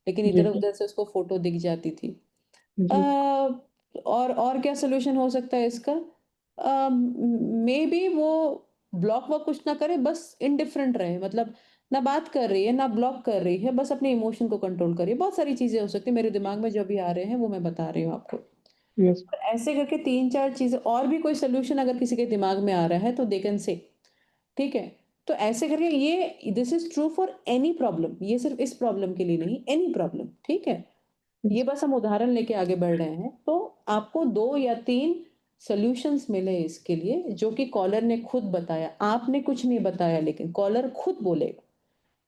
लेकिन जी इधर-उधर से उसको फ़ोटो दिख जाती थी। अ, जी और क्या सॉल्यूशन हो सकता है इसका? मेबी वो ब्लॉक वॉक कुछ ना करे, बस इंडिफरेंट रहे, मतलब ना बात कर रही है, ना ब्लॉक कर रही है, बस अपने इमोशन को कंट्रोल कर रही है। बहुत सारी चीज़ें हो सकती हैं, मेरे दिमाग में जो अभी आ रहे हैं, वो मैं बता रही हूँ आपको। यस और ऐसे करके 3-4 चीज़ें, और भी कोई सॉल्यूशन अगर किसी के दिमाग में आ रहा है, तो दे कैन से। ठीक है? तो ऐसे करके, ये this is true for any problem, ये सिर्फ़ इस प्रॉब्लम के लिए नहीं, एनी प्रॉब्लम, ठीक है? ये बस हम उदाहरण लेके आगे बढ़ रहे हैं। तो आपको 2 या 3 सॉल्यूशंस मिले इसके लिए, जो कि कॉलर ने खुद बताया। आपने कुछ नहीं बताया, लेकिन कॉलर खुद बोलेगा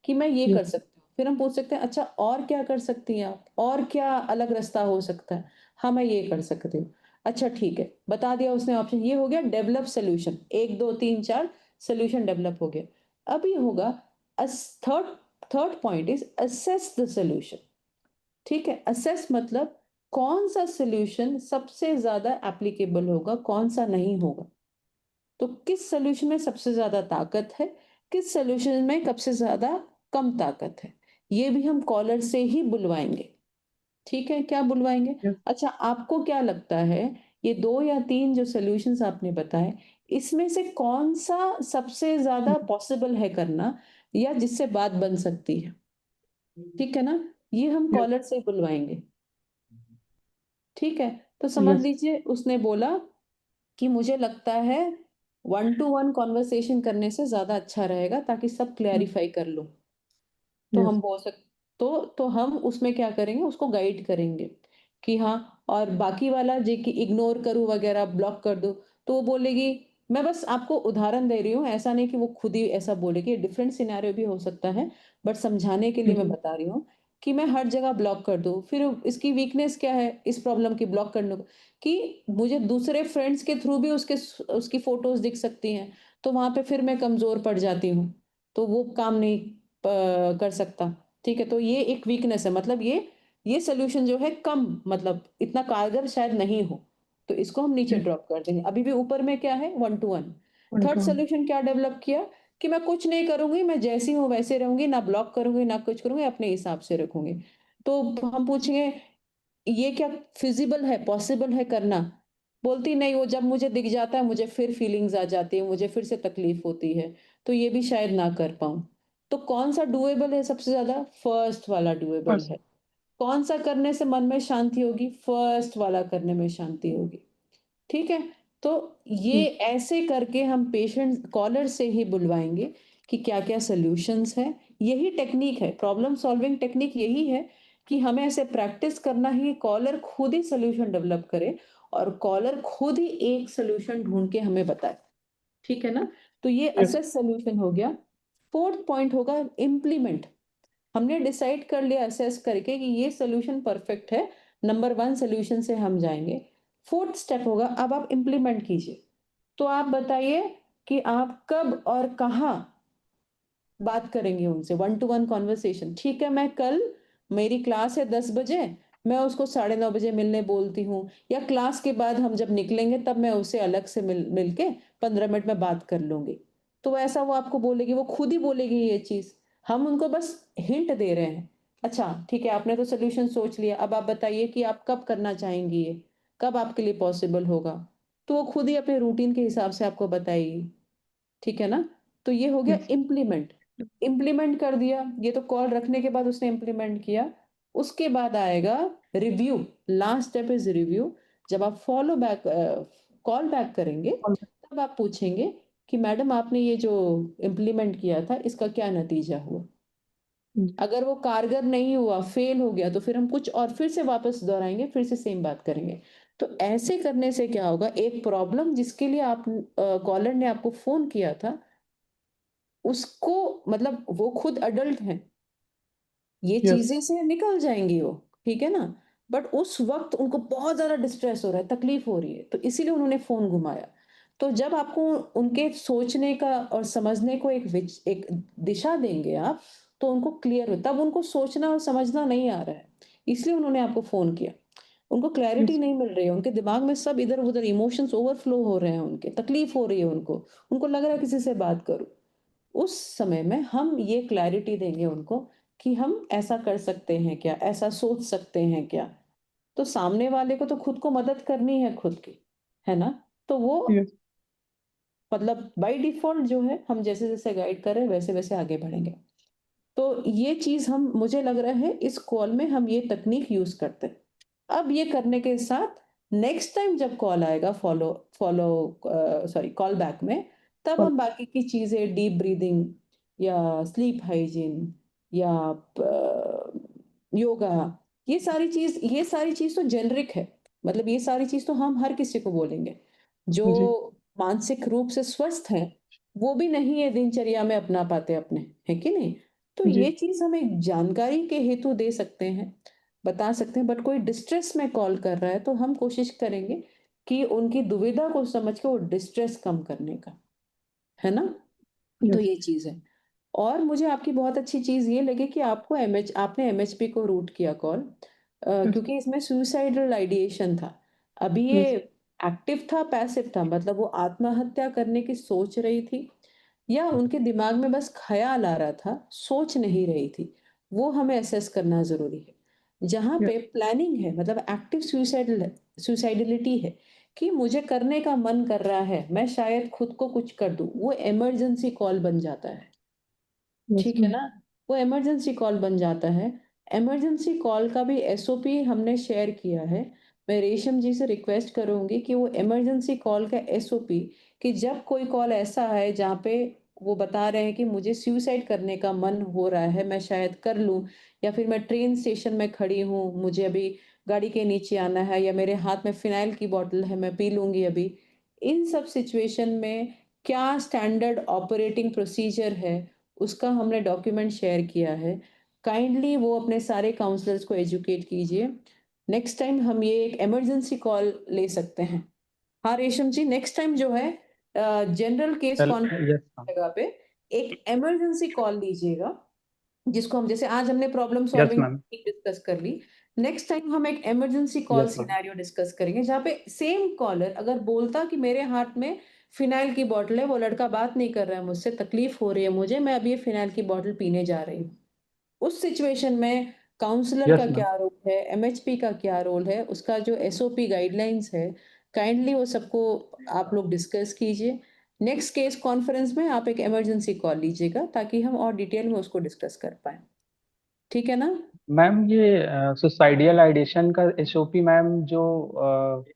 कि मैं ये कर यस सकती हूँ। फिर हम पूछ सकते हैं, अच्छा और क्या कर सकती हैं आप? और क्या अलग रास्ता हो सकता है? हाँ, मैं ये कर सकती हूँ। अच्छा ठीक है, बता दिया उसने ऑप्शन, ये हो गया डेवलप सॉल्यूशन। 1, 2, 3, 4 सॉल्यूशन डेवलप हो गया। अभी होगा अस third third point is assess the solution. ठीक है? असेस मतलब कौन-सा सॉल्यूशन सबसे ज़्यादा एप्लीकेबल होगा, कौन-सा नहीं होगा। तो किस सॉल्यूशन में सबसे ज़्यादा ताकत है, किस सॉल्यूशन में सबसे ज़्यादा कम ताकत है, ये भी हम कॉलर से ही बुलवाएँगे। ठीक है? क्या बुलवाएँगे? यस। अच्छा, आपको क्या लगता है, ये 2 या 3 जो सॉल्यूशंस आपने बताए, इसमें से कौन-सा सबसे ज़्यादा पॉसिबल है करना या जिससे बात बन सकती है? ठीक है ना? ये हम यस। कॉलर से बुलवाएँगे। ठीक है? तो समझ यस। लीजिए उसने बोला कि मुझे लगता है वन टू वन कन्वर्सेशन करने से ज़्यादा अच्छा रहेगा ताकि सब क्लैरिफ़ाई कर लो। तो यस। हम बोल सक तो हम उसमें क्या करेंगे, उसको गाइड करेंगे कि हाँ, और बाकी वाला जे कि इग्नोर करूँ वगैरह, ब्लॉक कर दूँ, तो वो बोलेगी, मैं बस आपको उदाहरण दे रही हूँ, ऐसा नहीं कि वो खुद ही ऐसा बोलेगी, डिफरेंट सिनेरियो भी हो सकता है, बट समझाने के लिए मैं जी। बता रही हूँ कि मैं हर जगह ब्लॉक कर दूँ। फिर इसकी वीकनेस क्या है इस प्रॉब्लम की ब्लॉक करने को, कि मुझे दूसरे फ्रेंड्स के थ्रू भी उसकी फ़ोटोज़ दिख सकती हैं, तो वहाँ पे फिर मैं कमज़ोर पड़ जाती हूँ, तो वो काम नहीं कर सकता। ठीक है? तो ये एक वीकनेस है, मतलब ये सॉल्यूशन जो है कम, मतलब इतना कारगर शायद नहीं हो, तो इसको हम नीचे यस। ड्रॉप कर देंगे। अभी भी ऊपर में क्या है, one two one. One third two one. Solution क्या डेवलप किया कि मैं कुछ नहीं करूँगी, मैं जैसी हूँ वैसे रहूँगी, ना ब्लॉक करूँगी, ना कुछ करूँगी, अपने हिसाब से रखूँगी। तो हम पूछेंगे, ये क्या फिज़िबल है, पॉसिबल है करना? बोलती नहीं, वो जब मुझे दिख जाता है मुझे फिर फीलिंग्स आ जाती है, मुझे फिर से तकलीफ़ होती है, तो ये भी शायद ना कर पाऊँ। तो कौन-सा डूएबल है सबसे ज़्यादा? फर्स्ट वाला डूएबल फर्स्ट। है। कौन-सा करने से मन में शांति होगी? फर्स्ट वाला करने में शांति होगी। ठीक है? तो ये ऐसे करके हम पेशेंट कॉलर से ही बुलवाएँगे कि क्या-क्या सॉल्यूशंस हैं। यही टेक्नीक है, प्रॉब्लम सॉल्विंग टेक्नीक यही है कि हमें ऐसे प्रैक्टिस करना है, कॉलर खुद ही सॉल्यूशन डेवलप करे और कॉलर खुद ही एक सॉल्यूशन ढूँढ के हमें बताए। ठीक है ना? तो ये यस। असेस सॉल्यूशन हो गया। 4th पॉइंट होगा इम्प्लीमेंट। हमने डिसाइड कर लिया असेस करके कि ये सॉल्यूशन परफेक्ट है, नंबर 1 सॉल्यूशन से हम जाएँगे। 4th स्टेप होगा, अब आप इम्प्लीमेंट कीजिए। तो आप बताइए कि आप कब और कहाँ बात करेंगे उनसे, वन टू वन कन्वर्सेशन। ठीक है, मैं कल, मेरी क्लास है 10 बजे, मैं उसको साढ़े 9 बजे मिलने बोलती हूँ, या क्लास के बाद हम जब निकलेंगे तब मैं उससे अलग से मिल के 15 मिनट में बात कर लूँगी। तो ऐसा वो आपको बोलेगी, वो खुद ही बोलेगी ये चीज़। हम उनको बस हिंट दे रहे हैं। अच्छा, ठीक है, आपने तो सॉल्यूशन सोच लिया, अब आप बताइए कि आप कब करना चाहेंगी ये? कब आपके लिए पॉसिबल होगा? तो वो खुद ही अपने रूटीन के हिसाब से आपको बताएगी। ठीक है ना? तो ये हो गया यस। इम्प्लीमेंट। इम्प्लीमेंट कर दिया, ये तो कॉल रखने के बाद उसने इम्प्लीमेंट किया। उसके बाद आएगा review, last step is review. जब आप कॉल बैक करेंगे, तब आप पूछेंगे कि मैडम आपने ये जो इम्प्लीमेंट किया था, इसका क्या नतीजा हुआ? अगर वो कारगर नहीं हुआ, फेल हो गया, तो फिर हम कुछ और फिर से वापस दोहराएँगे, फिर से सेम बात करेंगे। तो ऐसे करने से क्या होगा, एक प्रॉब्लम जिसके लिए कॉलर ने आपको फ़ोन किया था, उसको, मतलब वो खुद अडल्ट हैं, ये यस। चीज़ें से निकल जाएँगी वो, ठीक है ना? बट उस वक़्त उनको बहुत ज़्यादा डिस्ट्रेस हो रहा है, तकलीफ़ हो रही है, तो इसीलिए उन्होंने फ़ोन घुमाया। तो जब आपको उनके सोचने का और समझने को एक दिशा देंगे आप, तो उनको क्लियर हो, तब उनको सोचना और समझना नहीं आ रहा है, इसलिए उन्होंने आपको फ़ोन किया। उनको क्लैरिटी यस। नहीं मिल रही है, उनके दिमाग में सब इधर-उधर इमोशंस ओवरफ्लो हो रहे हैं उनके, तकलीफ़ हो रही है उनको, उनको लग रहा है किसी से बात करूँ। उस समय में हम ये क्लैरिटी देंगे उनको कि हम ऐसा कर सकते हैं क्या? ऐसा सोच सकते हैं क्या? तो सामने वाले को तो खुद को मदद करनी है खुद की, है ना? तो वो, यस। मतलब बाय डिफ़ॉल्ट जो है, हम जैसे-जैसे गाइड कर रहे हैं वैसे-वैसे आगे बढ़ेंगे। तो ये चीज़ हम, मुझे लग रहा है इस कॉल में हम ये तकनीक यूज़ करते हैं। अब ये करने के साथ नेक्स्ट टाइम जब कॉल आएगा कॉल बैक में, तब हम बाकी की चीज़ें, डीप ब्रीथिंग या स्लीप हाइजीन या योगा, ये सारी चीज़ तो जेनेरिक है। मतलब ये सारी चीज़ तो हम हर किसी को बोलेंगे। जो जी। मानसिक रूप से स्वस्थ हैं, वो भी नहीं ये दिनचर्या में अपना पाते अपने, है कि नहीं? तो जी। ये चीज़ हम एक जानकारी के हेतु दे सकते हैं, बता सकते हैं, बट कोई डिस्ट्रेस में कॉल कर रहा है तो हम कोशिश करेंगे कि उनकी दुविधा को समझ के वो डिस्ट्रेस कम करने का, है ना? तो यस। ये चीज़ है। और मुझे आपकी बहुत अच्छी चीज़ ये लगी कि आपने एमएचपी को रूट किया कॉल। क्योंकि इसमें सुसाइडल आइडिएशन था। अभी ये एक्टिव था, पैसिव था, मतलब वो आत्महत्या करने की सोच रही थी या उनके दिमाग में बस ख़्याल आ रहा था, सोच नहीं रही थी, वो हमें असेस करना ज़रूरी है। जहाँ पे प्लानिंग है, मतलब एक्टिव सुसाइडलिटी है कि मुझे करने का मन कर रहा है, मैं शायद खुद को कुछ कर दूँ, वो इमरजेंसी कॉल बन जाता है। ठीक है ना? वो इमरजेंसी कॉल बन जाता है। इमरजेंसी कॉल का भी एसओपी हमने शेयर किया है। मैं रेशम जी से रिक्वेस्ट करूँगी कि वो इमरजेंसी कॉल का एसओपी, कि जब कोई कॉल ऐसा है जहाँ पे वो बता रहे हैं कि मुझे सुसाइड करने का मन हो रहा है, मैं शायद कर लूँ, या फिर मैं ट्रेन स्टेशन में खड़ी हूँ, मुझे अभी गाड़ी के नीचे आना है, या मेरे हाथ में फ़िनाइल की बॉटल है, मैं पी लूँगी अभी। इन सब सिचुएशन में क्या स्टैंडर्ड ऑपरेटिंग प्रोसीजर है, उसका हमने डॉक्यूमेंट शेयर किया है। काइंडली वो अपने सारे काउंसलर्स को एजुकेट कीजिए। नेक्स्ट टाइम हम ये एक इमरजेंसी कॉल ले सकते हैं। हाँ, रेशम जी, नेक्स्ट टाइम जो है general case conference yes ma'am. की जगह पे एक इमरजेंसी कॉल लीजिएगा, जिसको हम, जैसे आज हमने problem yes solving ma'am. Discuss कर ली। नेक्स्ट टाइम हम एक emergency call yes ma'am. Scenario discuss करेंगे, जहाँ पे सेम कॉलर अगर बोलता कि मेरे हाथ में फिनाइल की बॉटल है, वो लड़का बात नहीं कर रहा है मुझसे, तकलीफ हो रही है मुझे, मैं अभी ये फिनाइल की बॉटल पीने जा रही हूँ। उस सिचुएशन में काउंसलर का यस मैम। क्या रोल है, एमएचपी का क्या रोल है, उसका जो एसओपी गाइडलाइंस है, काइंडली वो सबको आप लोग डिस्कस कीजिए। नेक्स्ट केस कॉन्फ्रेंस में आप एक इमरजेंसी कॉल लीजिएगा, ताकि हम और डिटेल में उसको डिस्कस कर पाएँ। ठीक है ना? मैम ये सुसाइडियल आइडिएशन का एसओपी मैम जो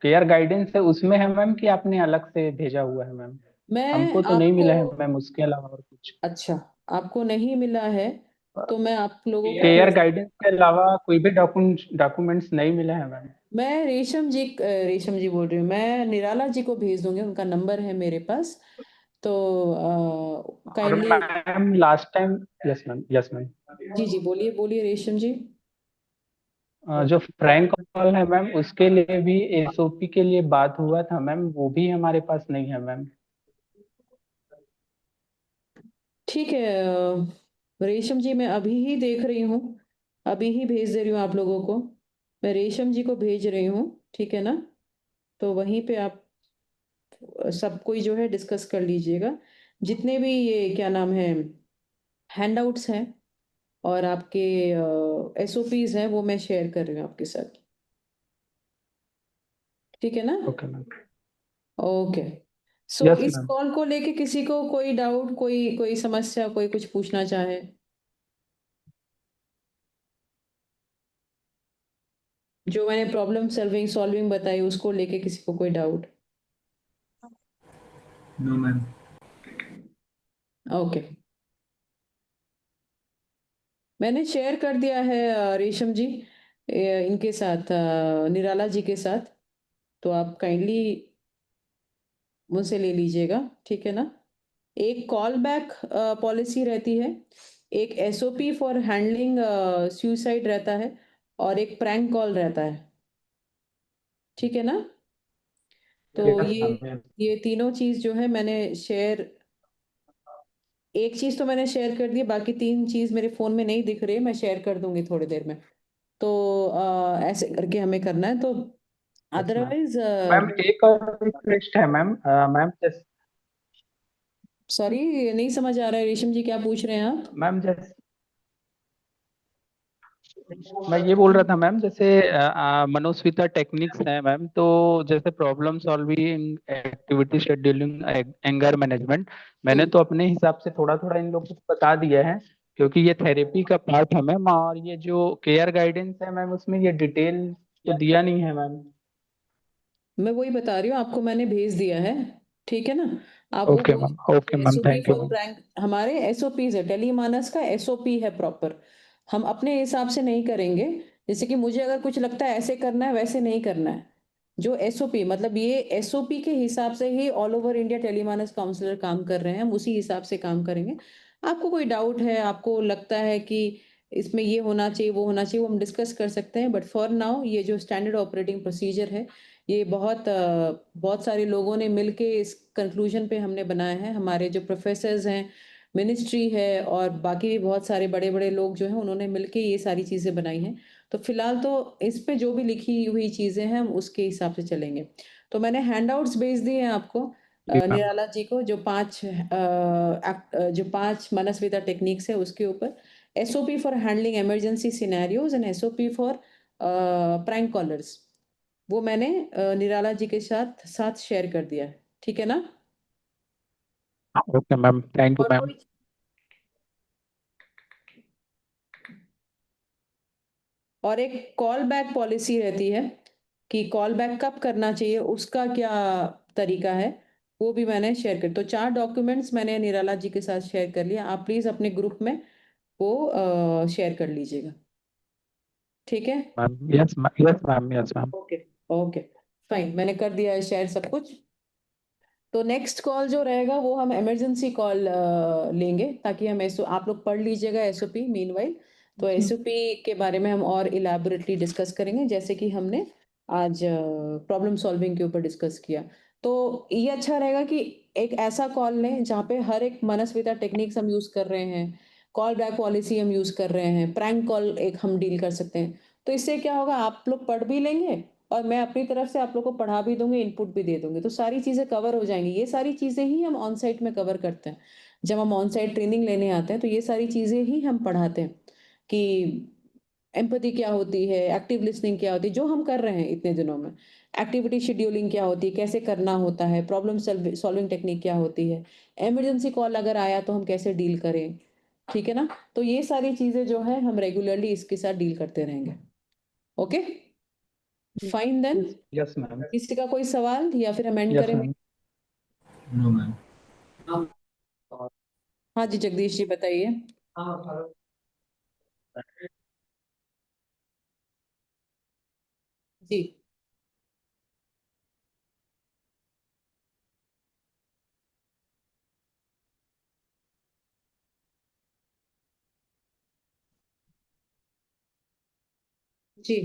केयर गाइडेंस है उसमें है मैम, कि आपने अलग से भेजा हुआ है मैम? मैं हमको तो नहीं आपको मिला है मैम उसके अलावा और कुछ। अच्छा, आपको नहीं मिला है, तो मैं आप लोगों को केयर भेज गाइडेंस के अलावा कोई भी डॉक्यूमेंट्स नहीं मिला है मैम? मैं रेशम जी बोल रही हूँ, मैं निराला जी को भेज दूँगी, उनका नंबर है मेरे पास। तो और kindly ma'am last time, yes ma'am, yes ma'am, जी, जी, बोलिए, बोलिए रेशम जी। जो फ्रैंक कॉल है मैम उसके लिए भी एसओपी के लिए बात हुआ था मैम, वो भी हमारे पास नहीं है मैम। ठीक है रेशम जी, मैं अभी ही देख रही हूँ, अभी ही भेज दे रही हूँ आप लोगों को। मैं रेशम जी को भेज रही हूँ, ठीक है ना? तो वहीं पे आप सब कोई जो है डिस्कस कर लीजिएगा। जितने भी ये क्या नाम है, हैंडआउट्स हैं और आपके एसओपीज़ हैं, वो मैं शेयर कर रही हूँ आपके साथ। ठीक है ना? Okay ma'am. Okay. So yes इस मैम। कॉल को लेके किसी को कोई डाउट, कोई कोई समस्या, कोई कुछ पूछना चाहे? जो मैंने प्रॉब्लम सॉल्विंग बताई, उसको लेके किसी को कोई डाउट? No ma'am. ओके। मैंने शेयर कर दिया है रेशम जी, इनके साथ, निराला जी के साथ, तो आप काइंडली मुझसे ले लीजिएगा, ठीक है ना? एक कॉल बैक पॉलिसी रहती है, एक एसओपी फॉर हैंडलिंग सुसाइड रहता है, और एक प्रैंक कॉल रहता है। ठीक है ना? तो यस मैम। ये तीनों चीज़ जो है मैंने शेयर, एक चीज़ तो मैंने शेयर कर दी है, बाकी 3 चीज़ मेरे फ़ोन में नहीं दिख रही है, मैं शेयर कर दूँगी थोड़ी देर में। तो ऐसे करके हमें करना है, तो यस मैम। अदरवाइज़ मैम एक और रिक्वेस्ट है मैम, मैम जैसे, सॉरी, नहीं समझ आ रहा है रेशम जी, क्या पूछ रहे हैं आप? मैम जैसे मैं ये बोल रहा था मैम, जैसे मनोस्विता टेक्निक्स है मैम, तो जैसे problem solving, activity scheduling, anger management, मैंने हुँ। तो अपने हिसाब से थोड़ा थोड़ा इन लोगों को बता दिया है, क्योंकि ये थेरेपी का पार्ट है मैम, और ये जो केयर गाइडेंस है मैम उसमें ये डिटेल तो दिया नहीं है मैम। मैं वही बता रही हूँ, आपको मैंने भेज दिया है, ठीक है ना? आप वो भेज okay ma'am, SOP thank you for ma'am. Prank, हमारे एसओपीज़ है, टेलीमानस का एसओपी है प्रॉपर। हम अपने हिसाब से नहीं करेंगे, जैसे कि मुझे अगर कुछ लगता है ऐसे करना है, वैसे नहीं करना है। जो एसओपी, मतलब ये एसओपी के हिसाब से ही all over India Tele MANAS counsellor काम कर रहे हैं, हम उसी हिसाब से काम करेंगे। आपको कोई डाउट है, आपको लगता है कि इसमें ये होना चाहिए, वो होना चाहिए, वो हम डिस्कस कर सकते हैं, बट फॉर नाउ ये जो स्टैंडर्ड ऑपरेटिंग प्रोसीजर है, ये बहुत सारे लोगों ने मिलके इस कंक्लूजन पे हमने बनाया है। हमारे जो प्रोफेसर्स हैं, मिनिस्ट्री है, और बाकी भी बहुत सारे बड़े-बड़े लोग जो हैं, उन्होंने मिलके ये सारी चीज़ें बनाई हैं। तो फिलहाल तो इस पे जो भी लिखी हुई चीजें हैं हम उसके हिसाब से चलेंगे। तो मैंने हैंडआउट्स भेज दिए हैं आपको जी मैम। निराला जी को, जो 5 मनस्विता टेक्निक्स है उसके ऊपर, SOP for handling emergency scenarios and SOP for prank callers, वो मैंने निराला जी के साथ शेयर कर दिया है। ठीक है ना? ओके मैम, थैंक यू और मैम। कोई और एक कॉल बैक पॉलिसी रहती है कि कॉल बैक कब करना चाहिए, उसका क्या तरीका है, वो भी मैंने शेयर कर। तो 4 डॉक्यूमेंट्स मैंने निराला जी के साथ शेयर कर लिया। आप प्लीज अपने ग्रुप में वो शेयर कर लीजिएगा। ठीक है? Ma'am yes ma'am, yes ma'am. Okay, okay, fine, मैंने कर दिया है शेयर सब कुछ। तो नेक्स्ट कॉल जो रहेगा वो हम इमरजेंसी कॉल लेंगे, ताकि हम एसओ आप लोग पढ़ लीजिएगा एसओपी मीनवाइल। तो एसओपी के बारे में हम और इलैबोरेटली डिस्कस करेंगे, जैसे कि हमने आज प्रॉब्लम सॉल्विंग के ऊपर डिस्कस किया। तो ये अच्छा रहेगा कि एक ऐसा कॉल लें जहाँ पे हर एक मनस्विता टेक्निक्स हम यूज कर रहे हैं, कॉल बैक पॉलिसी हम यूज कर रहे हैं, प्रैंक कॉल एक हम डील कर सकते हैं। तो इससे क्या होगा, आप लोग पढ़ भी लेंगे और मैं अपनी तरफ से आप लोग को पढ़ा भी दूंगी, इनपुट भी दे दूंगी, तो सारी चीजें कवर हो जाएंगी। ये सारी चीजें ही हम ऑन साइट में कवर करते हैं। जब हम ऑन साइट ट्रेनिंग लेने आते हैं तो ये सारी चीजें ही हम पढ़ाते हैं कि एम्पैथी क्या होती है, एक्टिव लिसनिंग क्या होती है, जो हम कर रहे हैं इतने दिनों में, एक्टिविटी शेड्यूलिंग क्या होती है, कैसे करना होता है, प्रॉब्लम सॉल्विंग टेक्निक क्या होती है, इमरजेंसी कॉल अगर आया तो हम कैसे डील करें। ठीक है ना? तो ये सारी चीजें जो है हम रेगुलरली इसके साथ डील करते रहेंगे। Okay, fine then. Yes ma'am. किसी का कोई सवाल या फिर हम एंड यस करें? मैम। No ma'am. हाँ जी, जगदीश जी बताइए। जी, जी,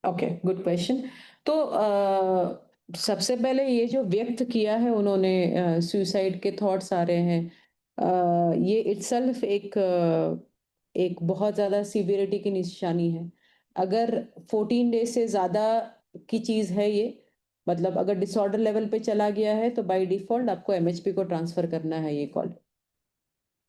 ओके, गुड क्वेश्चन। तो सबसे पहले ये जो व्यक्त किया है उन्होंने, सुसाइड के थॉट्स आ रहे हैं, ये इटसेल्फ एक बहुत ज़्यादा सीवियरिटी की निशानी है। अगर 14 डेज से ज़्यादा की चीज़ है ये, मतलब अगर डिसऑर्डर लेवल पे चला गया है तो बाय डिफ़ॉल्ट आपको एमएचपी को ट्रांसफ़र करना है ये कॉल।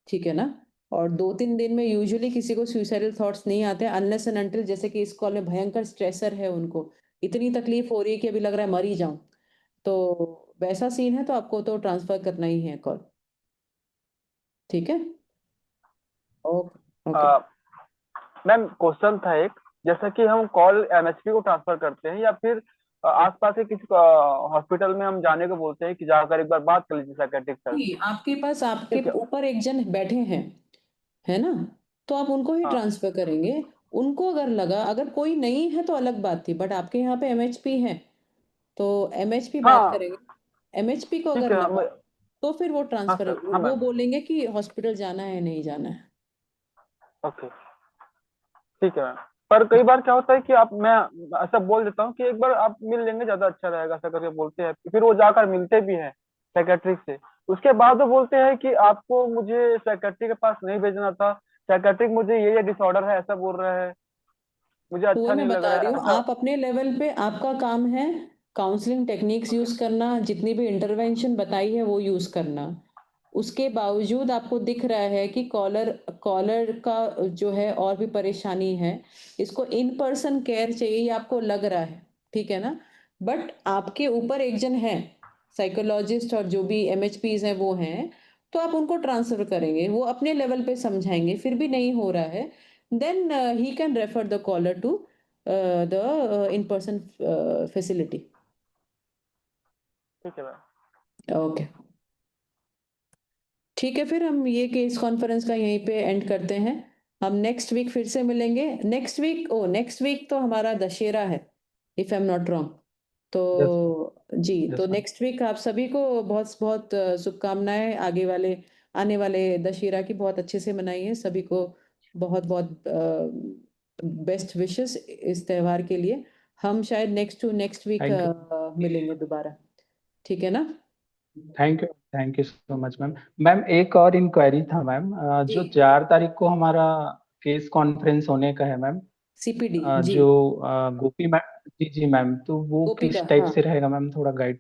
ठीक है ना? और 2-3 दिन में यूजुअली किसी को सुसाइडल थॉट्स नहीं आते अनलेस एंड अनटिल, जैसे कि इस कॉल में भयंकर स्ट्रेसर है उनको, इतनी तकलीफ हो रही है कि अभी लग रहा है मर ही जाऊं, तो वैसा सीन है तो आपको तो ट्रांसफर करना ही है कॉल। ठीक है? Okay, okay. मैम क्वेश्चन था एक, जैसा कि हम कॉल एमएचपी को ट्रांसफर करते हैं या फिर आसपास के किसी हॉस्पिटल में हम जाने को बोलते हैं कि जाकर एक बार बात कर लीजिए साइकेट्रिक सर से। नहीं, आपके पास आपके ठीक है। ऊपर एक जन बैठे हैं, है ना? तो आप उनको ही हाँ। ट्रांसफर करेंगे। उनको अगर लगा, अगर कोई नहीं है तो अलग बात थी, बट आपके यहाँ पे एमएचपी है तो एमएचपी बात हाँ करेंगे। एमएचपी को ठीक अगर है लगा तो फिर वो हाँ ट्रांसफर, सर, हाँ वो मैम। बोलेंगे कि हॉस्पिटल जाना है नहीं जाना है। ओके, ठीक है मैम। पर कई बार क्या होता है कि आप मैं ऐसा बोल देता हूँ कि एक बार आप मिल लेंगे ज्यादा अच्छा रहेगा, ऐसा करके बोलते हैं, फिर वो जाकर मिलते भी हैं साइकेट्रिक से। उसके बाद वो बोलते हैं कि आपको मुझे साइकेट्रिक के पास नहीं भेजना था, साइकेट्रिक मुझे ये डिसऑर्डर है ऐसा बोल रहा है, मुझे तो अच्छा वही मैं नहीं लग बता रहा रही है हूँ, ऐसा। आप अपने लेवल पे आपका काम है काउंसलिंग टेक्निक्स यूज करना, जितनी भी इंटरवेंशन बताई है वो यूज करना। उसके बावजूद आपको दिख रहा है कि कॉलर कॉलर का जो है और भी परेशानी है, इसको इन पर्सन केयर चाहिए, ये आपको लग रहा है। ठीक है ना? बट आपके ऊपर एक जन है, साइकोलॉजिस्ट और जो भी एमएचपीज हैं वो हैं, तो आप उनको ट्रांसफर करेंगे, वो अपने लेवल पे समझाएंगे, फिर भी नहीं हो रहा है, then he can refer the caller to the in-person facility. ठीक है मैम। ओके, ठीक है, फिर हम ये केस कॉन्फ्रेंस का यहीं पे एंड करते हैं। हम नेक्स्ट वीक फिर से मिलेंगे। नेक्स्ट वीक तो हमारा दशहरा है, if I am not wrong. तो यस जी, तो यस मैम। नेक्स्ट वीक आप सभी को बहुत बहुत शुभकामनाएं, आगे वाले आने वाले दशहरा की बहुत अच्छे से मनाइए। सभी को बहुत बहुत बेस्ट विशेस इस त्योहार के लिए। हम शायद नेक्स्ट वीक थैंक यू। मिलेंगे दोबारा। ठीक है ना? Thank you so much ma'am. Ma'am एक और इंक्वायरी था मैम, जो जी 4 तारीख को हमारा केस कॉन्फ्रेंस होने का है मैम, सीपीडी जी जो गोपी मैम, जी जी मैम, तो वो गोपिका किस टाइप हाँ से रहेगा मैम, थोड़ा गाइड।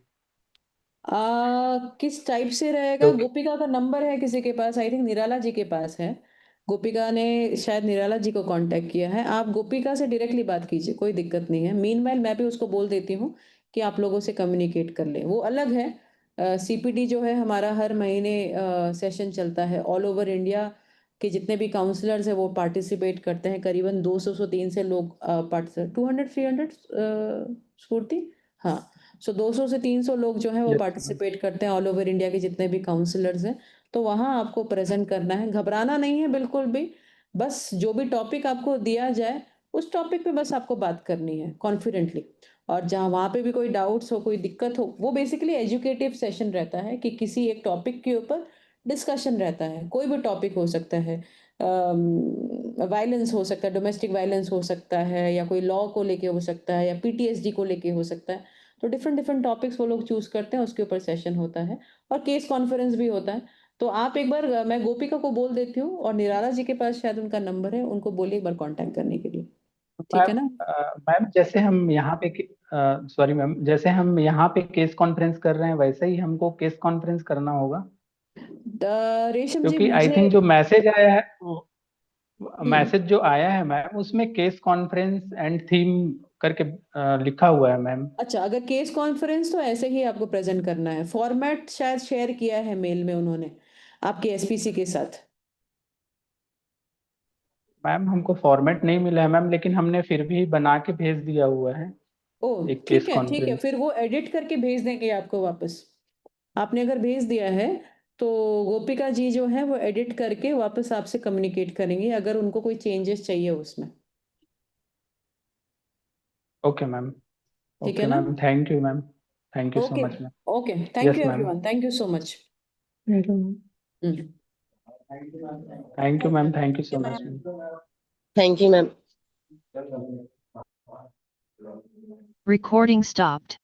किस टाइप से रहेगा? क्योंकि गोपिका का नंबर है किसी के पास? आई थिंक निराला जी के पास है। गोपिका ने शायद निराला जी को कांटेक्ट किया है। आप गोपिका से डायरेक्टली बात कीजिए, कोई दिक्कत नहीं है। मीनवाइल मैं भी उसको बोल देती हूँ कि आप लोगों से कम्युनिकेट कर ले। वो अलग है। सीपीडी जो है हमारा हर महीने सेशन चलता है। ऑल ओवर इंडिया के जितने भी काउंसलर्स हैं वो पार्टिसिपेट करते हैं। करीबन 200 से 300 लोग पार्टिसिपेट 200 300 स्फूर्ति हाँ। सो 200 से 300 लोग जो हैं वो यस मैम। पार्टिसिपेट करते हैं ऑल ओवर इंडिया के जितने भी काउंसलर्स हैं। तो वहाँ आपको प्रेजेंट करना है, घबराना नहीं है बिल्कुल भी। बस जो भी टॉपिक आपको दिया जाए उस टॉपिक पे बस आपको बात करनी है कॉन्फिडेंटली। और जहाँ वहाँ पे भी कोई डाउट्स हो, कोई दिक्कत हो, वो बेसिकली एजुकेटिव सेशन रहता है कि किसी एक टॉपिक के ऊपर डिस्कशन रहता है। कोई भी टॉपिक हो सकता है, वायलेंस हो सकता है, डोमेस्टिक वायलेंस हो सकता है, या कोई लॉ को लेके हो सकता है, या पीटीएसडी को लेके हो सकता है। तो डिफरेंट डिफरेंट टॉपिक्स वो लोग चूज करते हैं, उसके ऊपर सेशन होता है और केस कॉन्फ्रेंस भी होता है। तो आप एक बार मैं गोपिका को बोल देती हूँ और निराला जी के पास शायद उनका नंबर है, उनको बोलिए एक बार कांटेक्ट करने के लिए। ठीक है मैम ना? मैम जैसे हम यहाँ पे, सॉरी मैम, जैसे हम यहाँ पे केस कॉन्फ्रेंस कर रहे हैं वैसे ही हमको केस कॉन्फ्रेंस करना होगा, रेशम जी क्योंकि आई मुझे थिंक जो मैसेज आया है, हम्म मैसेज जो आया है मैम, उसमें केस कॉन्फ्रेंस एंड थीम करके लिखा हुआ है मैम। अच्छा, अगर केस कॉन्फ्रेंस तो ऐसे ही आपको प्रेजेंट करना है। फॉर्मेट शायद शेयर किया है मेल में उन्होंने आपके एसपीसी के साथ। मैम हमको फॉर्मेट नहीं मिला है मैम, लेकिन हमने फिर भी बना के भेज दिया हुआ है ओह एक केस ठीक है ठीक है, कॉन्फ्रेंस। फिर वो एडिट करके भेज देंगे आपको वापस। आपने अगर भेज दिया है तो गोपिका जी जो है वो एडिट करके वापस आपसे कम्युनिकेट करेंगे अगर उनको कोई चेंजेस चाहिए उसमें। Okay ma'am. ठीक है ओके ना? Ma'am, thank you ma'am, thank you so okay much ma'am. Okay, thank yes you ma'am. Everyone, thank you so much. Thank you ma'am. Thank you ma'am, thank you so much ma'am. Thank you, ma'am. Recording stopped.